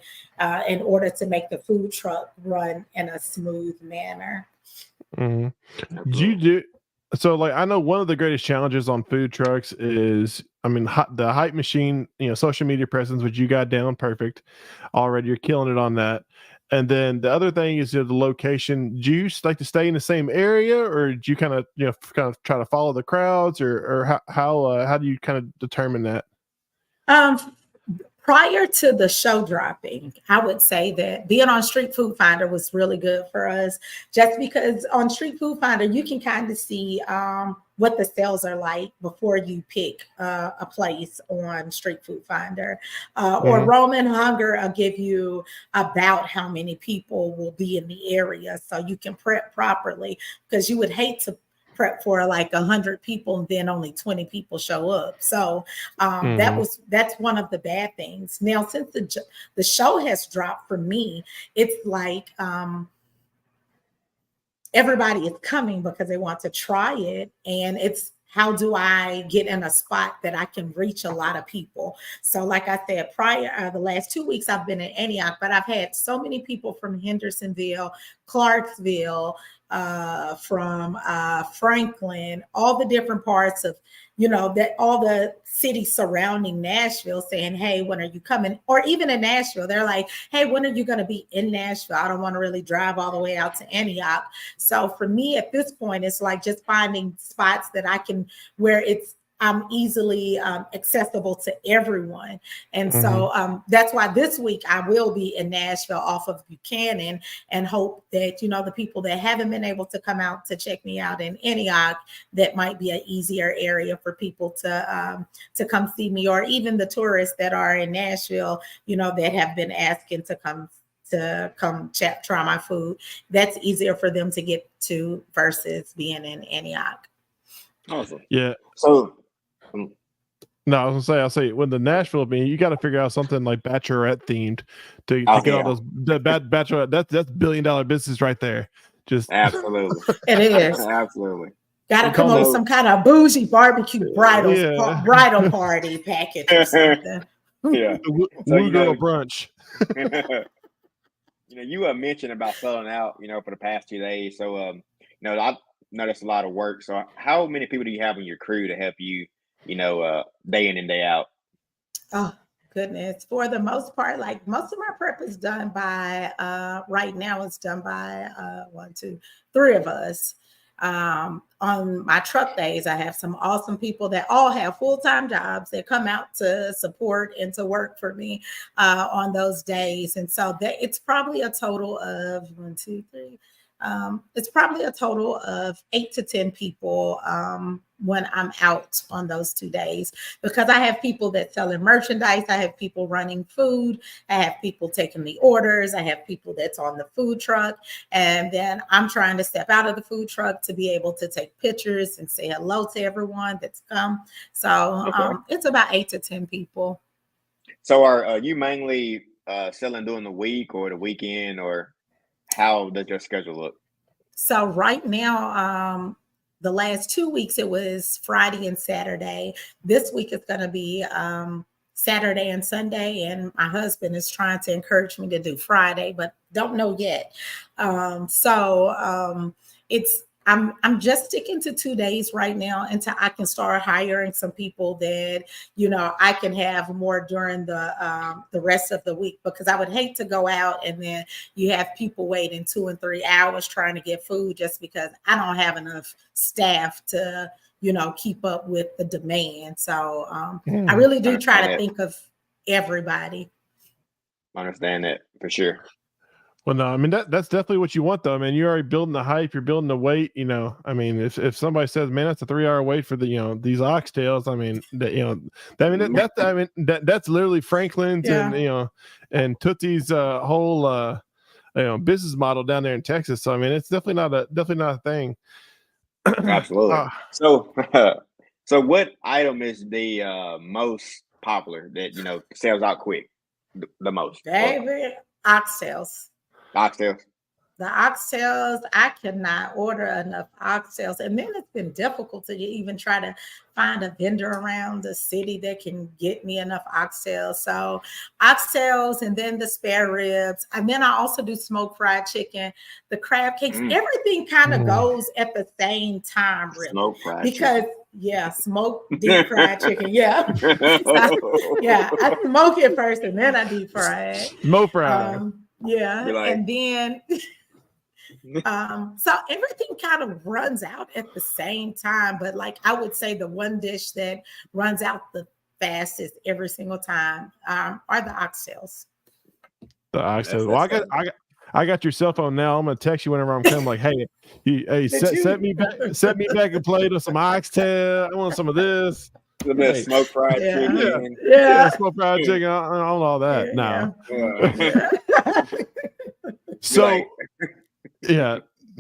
S3: in order to make the food truck run in a smooth manner.
S1: Mm-hmm. Do you do so? Like, I know one of the greatest challenges on food trucks is, I mean, the hype machine, social media presence, which you got down perfect already. You're killing it on that. And then the other thing is the location. Do you like to stay in the same area, or do you kind of try to follow the crowds, or how do you kind of determine that?
S3: Prior to the show dropping, I would say that being on Street Food Finder was really good for us, just because on Street Food Finder, you can kind of see what the sales are like before you pick a place on Street Food Finder. Or Roman Hunger will give you about how many people will be in the area so you can prep properly, because you would hate to prep for like 100 people and then only 20 people show up. So that's one of the bad things. Now, since the show has dropped for me, it's like everybody is coming because they want to try it, and it's how do I get in a spot that I can reach a lot of people? So like I said, prior the last 2 weeks I've been in Antioch, but I've had so many people from Hendersonville, Clarksville, from Franklin, all the different parts of, that all the cities surrounding Nashville saying, hey, when are you coming? Or even in Nashville, they're like, hey, when are you going to be in Nashville? I don't want to really drive all the way out to Antioch. So for me at this point, it's like just finding spots that I can, where I'm easily accessible to everyone. And so that's why this week I will be in Nashville off of Buchanan, and hope that, the people that haven't been able to come out to check me out in Antioch, that might be an easier area for people to come see me, or even the tourists that are in Nashville, that have been asking to come try my food. That's easier for them to get to versus being in Antioch.
S2: Awesome.
S1: Yeah.
S2: So
S1: no, I was gonna say when the Nashville mean, you got to figure out something like bachelorette themed to get all those bachelorette. That's $1 billion business right there. Just
S2: absolutely,
S3: it is
S2: absolutely.
S3: Got to come up with some kind of bougie barbecue bridal party package or something.
S2: Yeah,
S1: Woo girl brunch.
S2: You mentioned about selling out, for the past 2 days. So, I know that's a lot of work. So, how many people do you have on your crew to help you, day in and day out?
S3: Oh, goodness. For the most part, like most of my prep is done by, right now it's done by 1, 2, 3 of us. On my truck days, I have some awesome people that all have full-time jobs that come out to support and to work for me on those days. And so it's probably a total of 1, 2, 3. It's probably a total of 8 to 10 people when I'm out on those 2 days, because I have people that selling merchandise. I have people running food. I have people taking the orders. I have people that's on the food truck. And then I'm trying to step out of the food truck to be able to take pictures and say hello to everyone that's come. So it's about 8 to 10 people.
S2: So are you mainly selling during the week or the weekend, or how does your schedule look?
S3: So right now, the last 2 weeks, it was Friday and Saturday. This week it's going to be Saturday and Sunday. And my husband is trying to encourage me to do Friday, but don't know yet. I'm just sticking to 2 days right now until I can start hiring some people that, I can have more during the rest of the week, because I would hate to go out and then you have people waiting 2 and 3 hours trying to get food just because I don't have enough staff to, keep up with the demand. So I really do try to think of everybody.
S2: I understand that for sure.
S1: Well, no, I mean that's definitely what you want, though. I mean, you're already building the hype, you're building the weight. I mean, if somebody says, "Man, that's a 3-hour wait for the these oxtails," I mean, that's literally Franklin's and Tootsie's whole business model down there in Texas. So I mean, it's definitely not a thing.
S2: Absolutely. So what item is the most popular that sells out quick the most?
S3: David, oxtails.
S2: Oxtails.
S3: The oxtails, I cannot order enough oxtails. And then it's been difficult to even try to find a vendor around the city that can get me enough oxtails. So oxtails, and then the spare ribs. And then I also do smoked fried chicken, the crab cakes. Everything kind of goes at the same time, really.
S2: Smoked fried
S3: because
S2: chicken.
S3: Smoked deep fried chicken. Yeah. I smoke it first and then I deep fry it.
S1: Smoke fried.
S3: And then so everything kind of runs out at the same time, but like I would say the one dish that runs out the fastest every single time are the oxtails.
S1: The oxtails. Well, I got your cell phone now. I'm gonna text you whenever I'm coming. Like, hey, set me back a plate of some oxtail. I want some of this.
S2: A little bit of smoked fried chicken.
S1: Smoked fried chicken on all that. No. So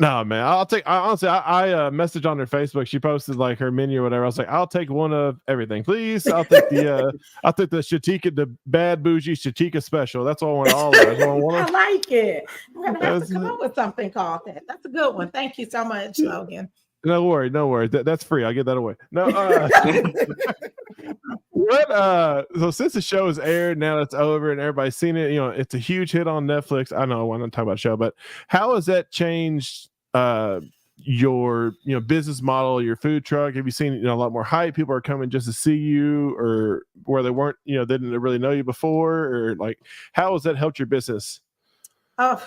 S1: No, man. Honestly, I messaged on her Facebook. She posted like her menu or whatever. I was like, I'll take one of everything, please. I'll take the shaticka, the bad bougie shaticka special. That's all I want. All of it. I just want one
S3: I
S1: of
S3: like it. I'm gonna have to
S1: That's
S3: come
S1: it.
S3: up with something called that. That's a good one. Thank you so much, Logan.
S1: No worry, no worry. That's free. I'll get that away. No, so since the show is aired, now it's over and everybody's seen it, it's a huge hit on Netflix. I know I'm not talking about show, but how has that changed your business model, your food truck? Have you seen a lot more hype? People are coming just to see you, or where they weren't, they didn't really know you before, or like how has that helped your business?
S3: Oh,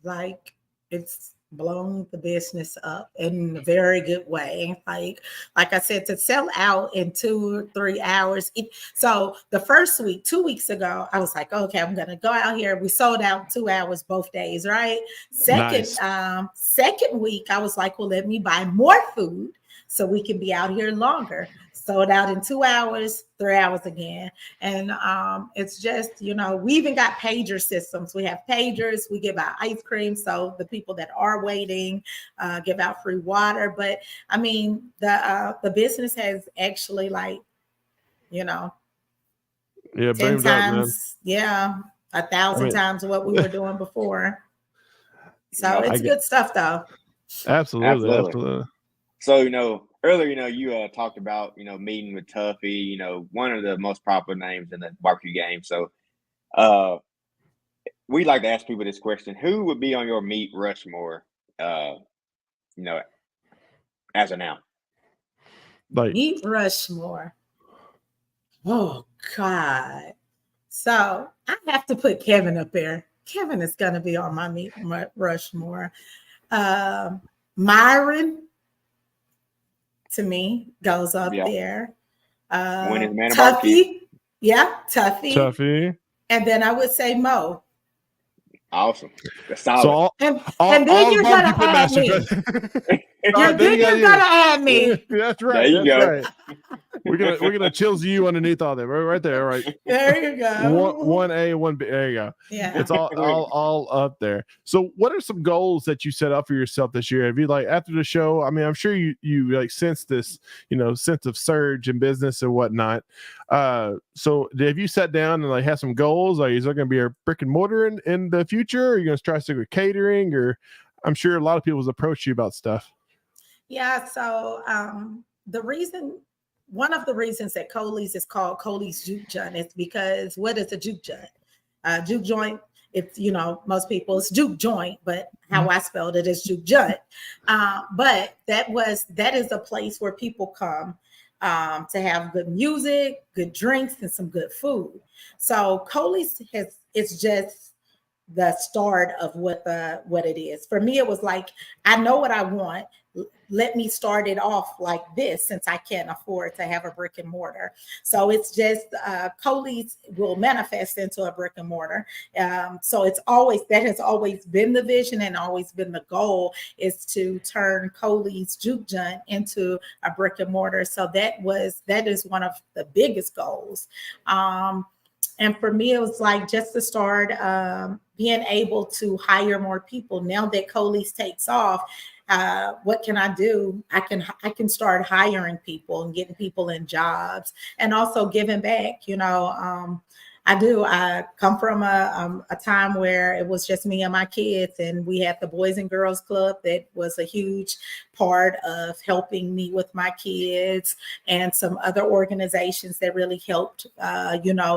S3: like it's blown the business up in a very good way. Like I said, to sell out in 2 or 3 hours. So the first week, 2 weeks ago, I was like, okay, I'm gonna go out here. We sold out 2 hours both days, right?
S1: Nice.
S3: Second week, I was like, well, let me buy more food so we can be out here longer. Sold out in 2 hours, 3 hours again. And it's just, we even got pager systems. We have pagers, we give out ice cream. So the people that are waiting give out free water. But I mean, the business has actually
S1: Yeah,
S3: 10
S1: boomed
S3: times,
S1: up, man.
S3: 1,000 times what we were doing before. So it's good stuff though.
S1: Absolutely.
S2: So, earlier, you talked about, meeting with Tuffy, one of the most popular names in the barbecue game. So we like to ask people this question: who would be on your meat Rushmore, as of now?
S3: Meat Rushmore. Oh God. So I have to put Kevin up there. Kevin is gonna be on my meat Rushmore. Myron, to me, goes up there.
S2: Winning man of barbecue.
S3: Tuffy. And then I would say Mo.
S2: Awesome. That's solid.
S3: So and then you're gonna add me. Then you're gonna add me.
S1: That's right.
S2: There you go.
S1: Right. We're gonna chill you underneath all that. Right there. Right.
S3: There you go.
S1: 1A, 1B. There you go.
S3: Yeah.
S1: It's all up there. So what are some goals that you set up for yourself this year? Have you after the show? I mean, I'm sure you sense this, sense of surge in business and whatnot. So have you sat down and have some goals? Is there going to be a brick and mortar in the future? Are you going to try to stick with catering? Or I'm sure a lot of people will approach you about stuff.
S3: Yeah. So one of the reasons that Coley's is called Coley's Juke Joint is because what is a juke joint? Juke joint, it's, most people it's juke joint, but how I spelled it is juke joint. But that is a place where people come to have good music, good drinks, and some good food. So Coley's it's just the start of what it is. For me, it was like, I know what I want. Let me start it off like this, since I can't afford to have a brick and mortar. So it's just Coley's will manifest into a brick and mortar. So that has always been the vision and always been the goal, is to turn Coley's Juke Joint into a brick and mortar. So that is one of the biggest goals. And for me, it was just to start being able to hire more people. Now that Coley's takes off, what can I do? I can start hiring people and getting people in jobs, and also giving back. I come from a time where it was just me and my kids, and we had the Boys and Girls Club that was a huge part of helping me with my kids, and some other organizations that really helped,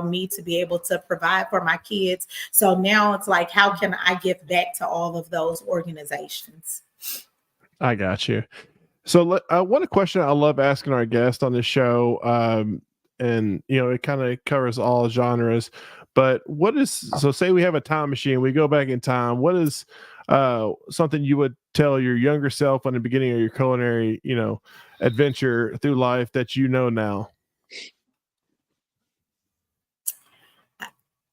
S3: me to be able to provide for my kids. So now it's how can I give back to all of those organizations?
S1: I got you. So one question I love asking our guests on this show, and it kind of covers all genres, but say we have a time machine, we go back in time, what is something you would tell your younger self in the beginning of your culinary adventure through life that now?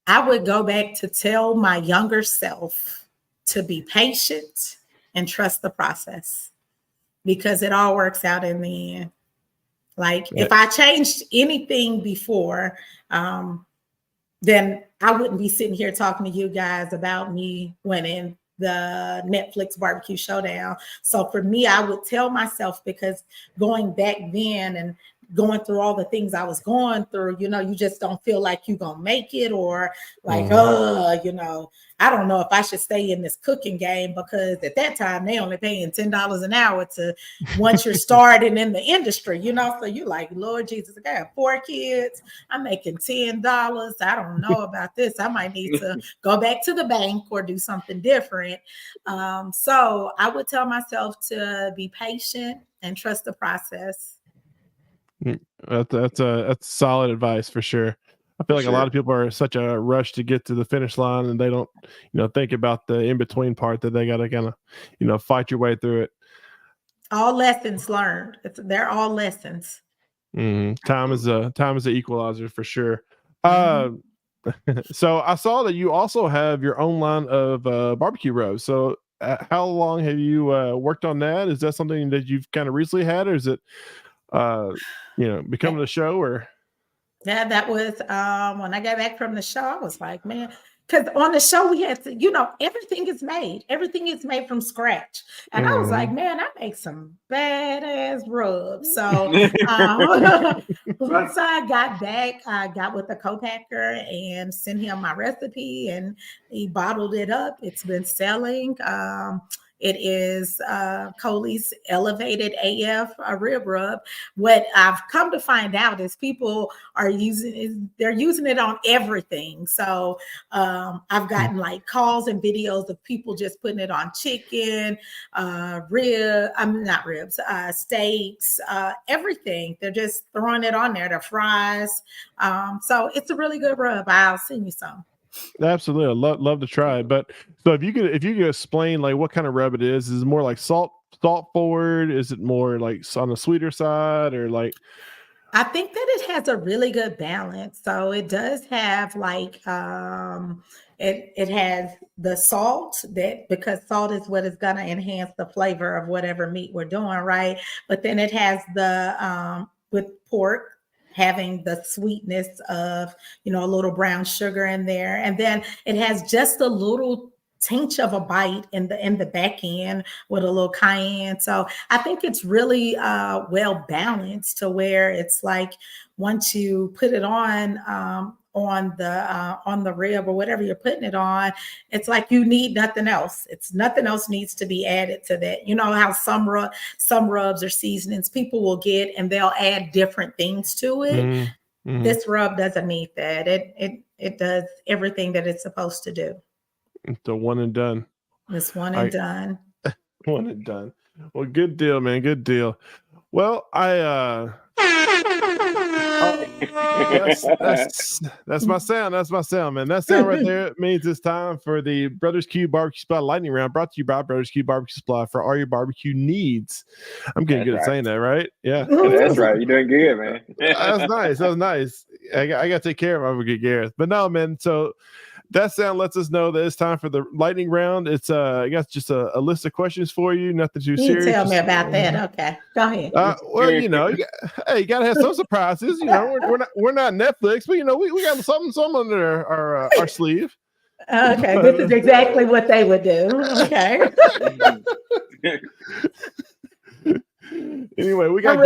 S3: I would go back to tell my younger self to be patient and trust the process, because it all works out in the end. If I changed anything before, then I wouldn't be sitting here talking to you guys about me winning the Netflix barbecue showdown. So for me, I would tell myself, because going back then and going through all the things I was going through, you just don't feel like you're going to make it, or like, I don't know if I should stay in this cooking game, because at that time they only paying $10 an hour to once you're starting in the industry, so you're like, Lord Jesus, I got 4 kids. I'm making $10. I don't know about this. I might need to go back to the bank or do something different. So I would tell myself to be patient and trust the process.
S1: That's solid advice for sure. I feel like a lot of people are such a rush to get to the finish line, and they don't, think about the in between part that they got to kind of, fight your way through it.
S3: All lessons learned. They're all lessons.
S1: Time is an equalizer for sure. So I saw that you also have your own line of barbecue rubs. So how long have you worked on that? Is that something that you've kind of recently had, or is it becoming a show? Or
S3: that was when I got back from the show, I was like, man, because on the show we had to, everything is made from scratch. And I was like, man, I make some badass rubs. So once I got back, I got with the co-packer and sent him my recipe, and he bottled it up. It's been selling. It is Coley's Elevated AF rib rub. What I've come to find out is people are using it on everything. So I've gotten like calls and videos of people just putting it on chicken, steaks, everything. They're just throwing it on there, the fries. So it's a really good rub. I'll send you some.
S1: Absolutely, I'd love to try it. But so if you could explain like what kind of rub it is it more like salt forward? Is it more like on the sweeter side, or like?
S3: I think that it has a really good balance. So it does have like it has the salt, because salt is what is going to enhance the flavor of whatever meat we're doing, right? But then it has the with pork, having the sweetness of, a little brown sugar in there. And then it has just a little tinge of a bite in the back end with a little cayenne. So I think it's really well balanced to where it's like, once you put it on the rib or whatever you're putting it on, it's like you need nothing else. Nothing else needs to be added to that. You know how some rubs or seasonings people will get and they'll add different things to it. This rub doesn't need that. It does everything that it's supposed to do.
S1: It's a one and done.
S3: It's one and done.
S1: One and done. Well, good deal, man. Good deal. Well, that's my sound. That's my sound, man. That sound right there means it's time for the Brothers Cube Barbecue Supply Lightning Round, brought to you by Brothers Cube Barbecue Supply for all your barbecue needs. I'm getting good at saying that, right? Yeah,
S2: that's right. You're doing good, man.
S1: That's nice. That was nice. I got to take care of my good Gareth. But no, man. So that sound lets us know that it's time for the lightning round. It's I got just a list of questions for you. Nothing too serious.
S3: You tell me about that. Okay, go ahead.
S1: Well, you gotta have some surprises. We're not Netflix, but we got something under our sleeve.
S3: Okay, this is exactly what they would do. Okay.
S1: Anyway, we got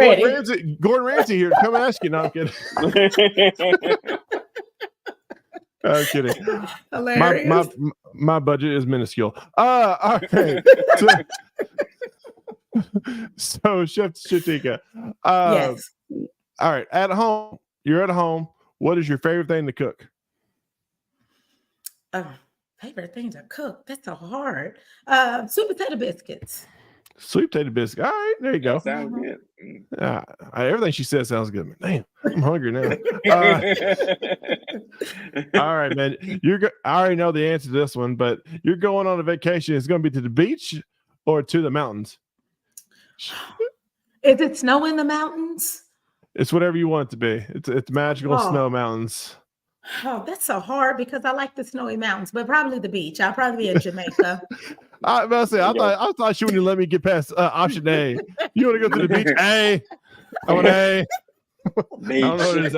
S1: Gordon Ramsay here to come ask you. No, I'm kidding. I'm kidding.
S3: Hilarious.
S1: My budget is minuscule. All right. So Chef Shaticka.
S3: Yes.
S1: All right. You're at home. What is your favorite thing to cook?
S3: Favorite thing to cook? That's so hard. Sweet potato biscuits.
S1: Sweet potato biscuit. All right, there you go.
S2: That sounds good.
S1: Everything she said sounds good. Damn, I'm hungry now. All right, man. I already know the answer to this one, but you're going on a vacation. It's going to be to the beach or to the mountains?
S3: Is it snow in the mountains?
S1: It's whatever you want it to be. It's magical snow mountains.
S3: Oh, that's so hard because I like the snowy mountains, but probably the beach. I'll probably be in Jamaica.
S1: I thought you wouldn't let me get past option A. You want to go to the beach? A. I want A.
S2: Beach.
S1: I don't know what it is.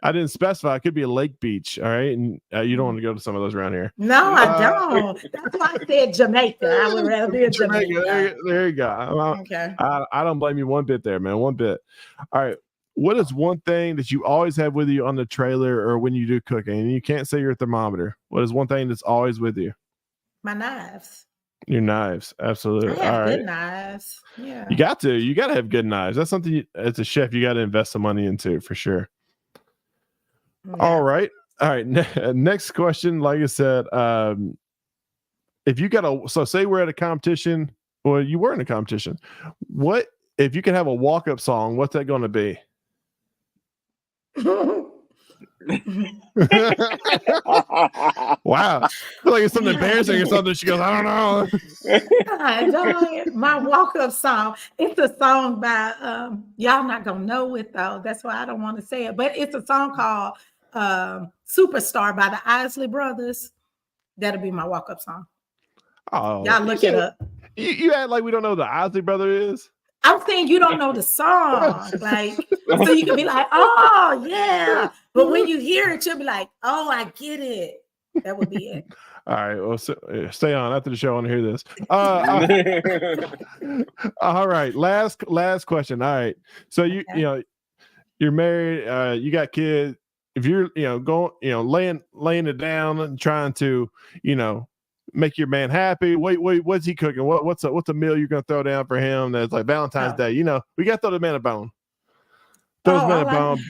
S1: A. I didn't specify. It could be a lake beach. All right, and you don't want to go to some of those around here.
S3: No, I don't. That's why I said Jamaica. I would rather be in Jamaica.
S1: There you go.
S3: Okay.
S1: I don't blame you one bit there, man. One bit. All right. What is one thing that you always have with you on the trailer or when you do cooking? And you can't say your thermometer. What is one thing that's always with you?
S3: My knives.
S1: Your knives. Absolutely.
S3: I have
S1: all
S3: good
S1: right.
S3: knives. Yeah.
S1: You got to. You got to have good knives. That's something as a chef you got to invest some money into for sure. Yeah. All right. Next question. Like I said, if you got so say we're at a competition, well, you were in a competition. What if you could have a walk-up song? What's that going to be? Wow. I feel like it's something embarrassing or something. She goes, I don't know.
S3: My walk-up song. It's a song by y'all not gonna know it though. That's why I don't want to say it. But it's a song called Superstar by the Isley Brothers. That'll be my walk-up song.
S1: Oh,
S3: y'all look it up.
S1: You act like we don't know who the Isley Brother is.
S3: I'm saying you don't know the song, like, so you can be like, oh yeah, but when you hear it, you'll be like, oh, I get it. That would be it.
S1: All right, well, stay on after the show. I want to hear this. All right, last question. All right, so you you're married, you got kids. If you're going laying it down and trying to make your man happy. Wait, what's he cooking? What's a meal you're gonna throw down for him that's like Valentine's Day? We gotta throw the man a bone. Throw his man a bone.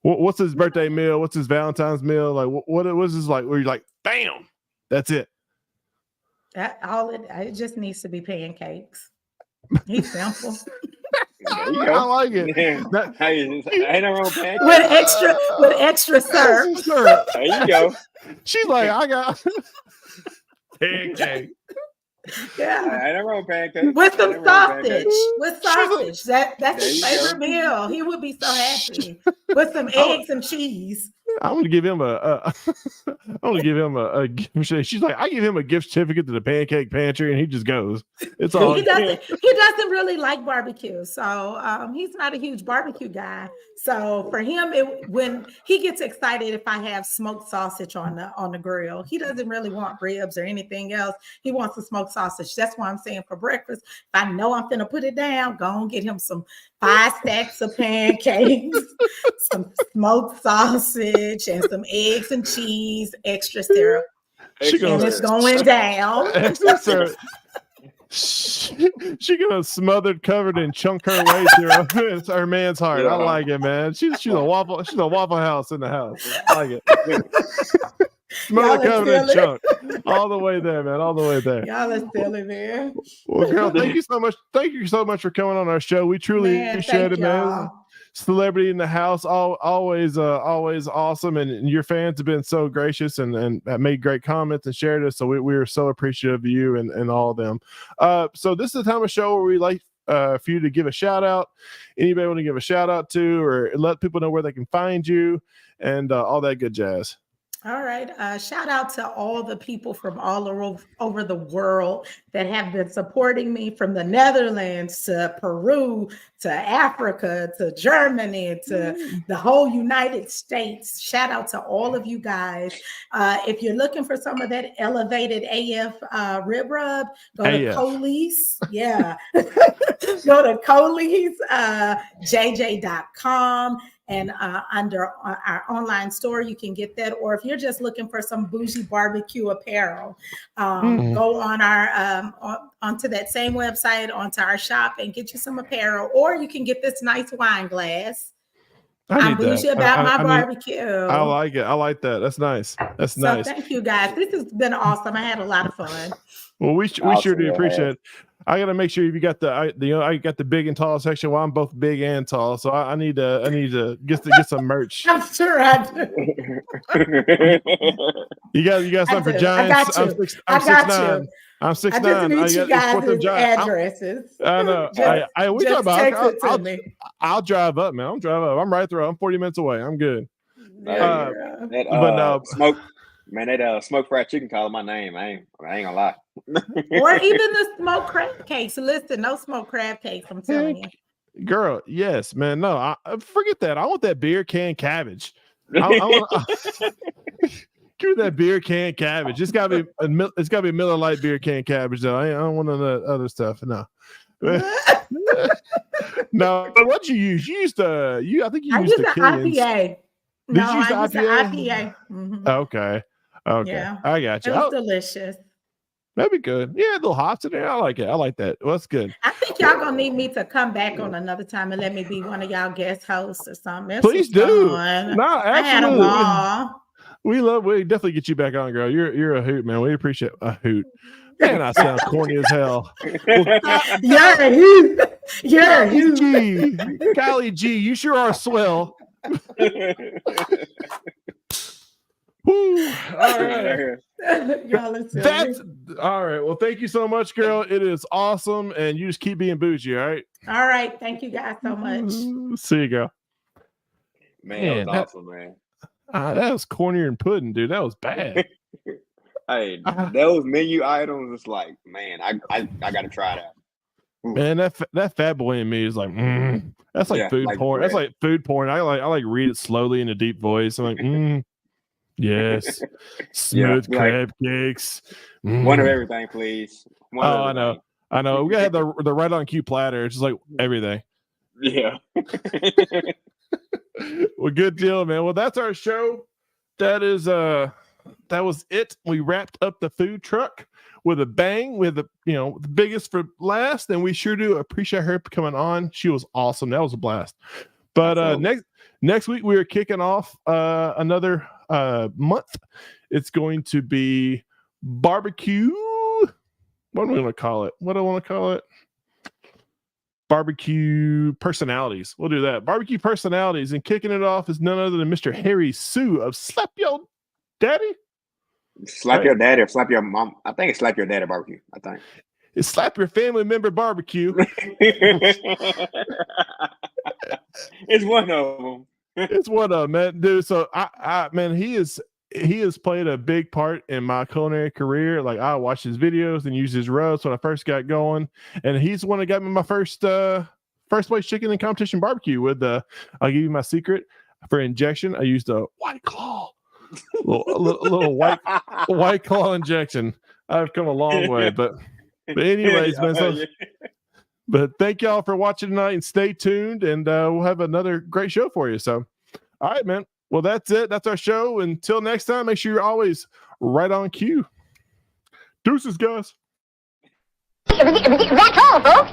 S1: What's his birthday meal? What's his Valentine's meal? Like what's this like where you're like, bam, that's it.
S3: It just needs to be pancakes. He's simple.
S1: I like it.
S2: Ain't no wrong pancakes.
S3: With extra syrup.
S2: There you go.
S1: She's like, I got pancake.
S3: Yeah.
S2: I don't know pancakes.
S3: With some sausage. With sausage. That's his favorite meal. He would be so happy. With some eggs and cheese.
S1: I'm gonna give him a gift. She's like, I give him a gift certificate to the pancake pantry, and he just goes. It's all.
S3: He doesn't really like barbecue, so he's not a huge barbecue guy. So for him, when he gets excited if I have smoked sausage on the grill, he doesn't really want ribs or anything else. He wants the smoked sausage. That's why I'm saying for breakfast, if I know I'm gonna put it down, go and get him some 5 stacks of pancakes, some smoked sausage, and some eggs and cheese, extra syrup. And it's going down.
S1: Extra syrup. She gonna smothered, covered, and chunk her way through her man's heart. Yeah. I like it, man. She's a waffle house in the house. I like it. Smothered, covered, and chunk. All the way there, man. All the way there.
S3: Y'all are silly, man.
S1: Well, girl, thank you so much. Thank you so much for coming on our show. We truly appreciate it, man. Celebrity in the house, always awesome, and your fans have been so gracious and have made great comments and shared us. So we are so appreciative of you and all of them. So this is the time of show where we like for you to give a shout out. Anybody want to give a shout out to, or let people know where they can find you, and all that good jazz.
S3: All right. Shout out to all the people from all over the world that have been supporting me, from the Netherlands to Peru to Africa to Germany to the whole United States. Shout out to all of you guys. If you're looking for some of that elevated AF rib rub, go to Coley's. Yeah. Go to Coley's, jj.com. And under our online store, you can get that. Or if you're just looking for some bougie barbecue apparel, go on our onto that same website, onto our shop, and get you some apparel. Or you can get this nice wine glass. I'm bougie about my barbecue.
S1: I like it. I like that. That's nice. That's nice.
S3: Thank you, guys. This has been awesome. I had a lot of fun.
S1: Well, we sure do appreciate it. I got to make sure you got I got the big and tall section. Well, I'm both big and tall, so I need to get some merch.
S3: I'm sure I do.
S1: You got something for giants?
S3: I'm 6'9".
S1: I'm 6'9".
S3: I just need you guys' addresses.
S1: I know. We talk about. I'll drive up, man. I'll drive up. I'm right through. I'm 40 minutes away. I'm good.
S2: Smoke. Man, that smoked fried chicken calling my name. I ain't gonna lie.
S3: Or even the smoked crab cakes. Listen, no smoked crab cakes, I'm telling you.
S1: Girl, yes, man. No, I forget that. I want that beer can cabbage. I want give me that beer can cabbage. It's gotta be Miller Lite beer can cabbage though. I don't want none of that other stuff. No. No, what'd you use? You used I think you used the Killian's.
S3: IPA.
S1: Did you use the
S3: I used
S1: IPA?
S3: the IPA. Mm-hmm.
S1: Okay.
S3: Yeah.
S1: I got you.
S3: It was delicious.
S1: That'd be good. Yeah, a little hops in there. I like it. I like that. Well, that's good.
S3: I think y'all gonna need me to come back on another time and let me be one of y'all guest hosts or something.
S1: Please do.
S3: Fun.
S1: No,
S3: I had a
S1: absolutely.
S3: ball.
S1: We definitely get you back on, girl. You're a hoot, man. We appreciate a hoot. Man, I sound corny as hell. Well,
S3: You're a hoot. You're a hoot.
S1: G. Golly G, you sure are swell. Woo. All right. That's all right. Well, thank you so much, girl. It is awesome. And you just keep being bougie, all right?
S3: All right. Thank you guys so much.
S1: See you, girl.
S2: Man, that was awesome, man.
S1: That was cornier than pudding, dude. That was bad.
S2: Hey, those menu items, it's like, man, I gotta try that.
S1: Man, that fat boy in me is like, that's like food porn. Bread. That's like food porn. I like read it slowly in a deep voice. I'm like, yes, smooth crab cakes.
S2: One of everything, please.
S1: I know. We gotta have the right on cue platter. It's just like everything.
S2: Yeah.
S1: Well, good deal, man. Well, that's our show. That was it. We wrapped up the food truck with a bang, with the biggest for last, and we sure do appreciate her coming on. She was awesome. That was a blast. But next week we are kicking off another month. It's going to be barbecue. What do we want to call it? What do I want to call it? Barbecue personalities. We'll do that. Barbecue personalities, and kicking it off is none other than Mr. Harry Sue of Slap Your Daddy.
S2: Slap your daddy or slap your mom. I think it's slap your daddy barbecue. I think
S1: it's slap your family member barbecue.
S2: It's one of them.
S1: It's one of them, man, dude. So man, he has played a big part in my culinary career. Like, I watched his videos and used his roast when I first got going, and he's the one that got me my first place chicken and competition barbecue with I'll give you my secret for injection. I used a White Claw. little white claw injection. I've come a long way, but anyways, man. But thank y'all for watching tonight, and stay tuned, and we'll have another great show for you. So, all right, man. Well, that's it. That's our show. Until next time, make sure you're always right on cue. Deuces, guys.
S4: That's all, folks.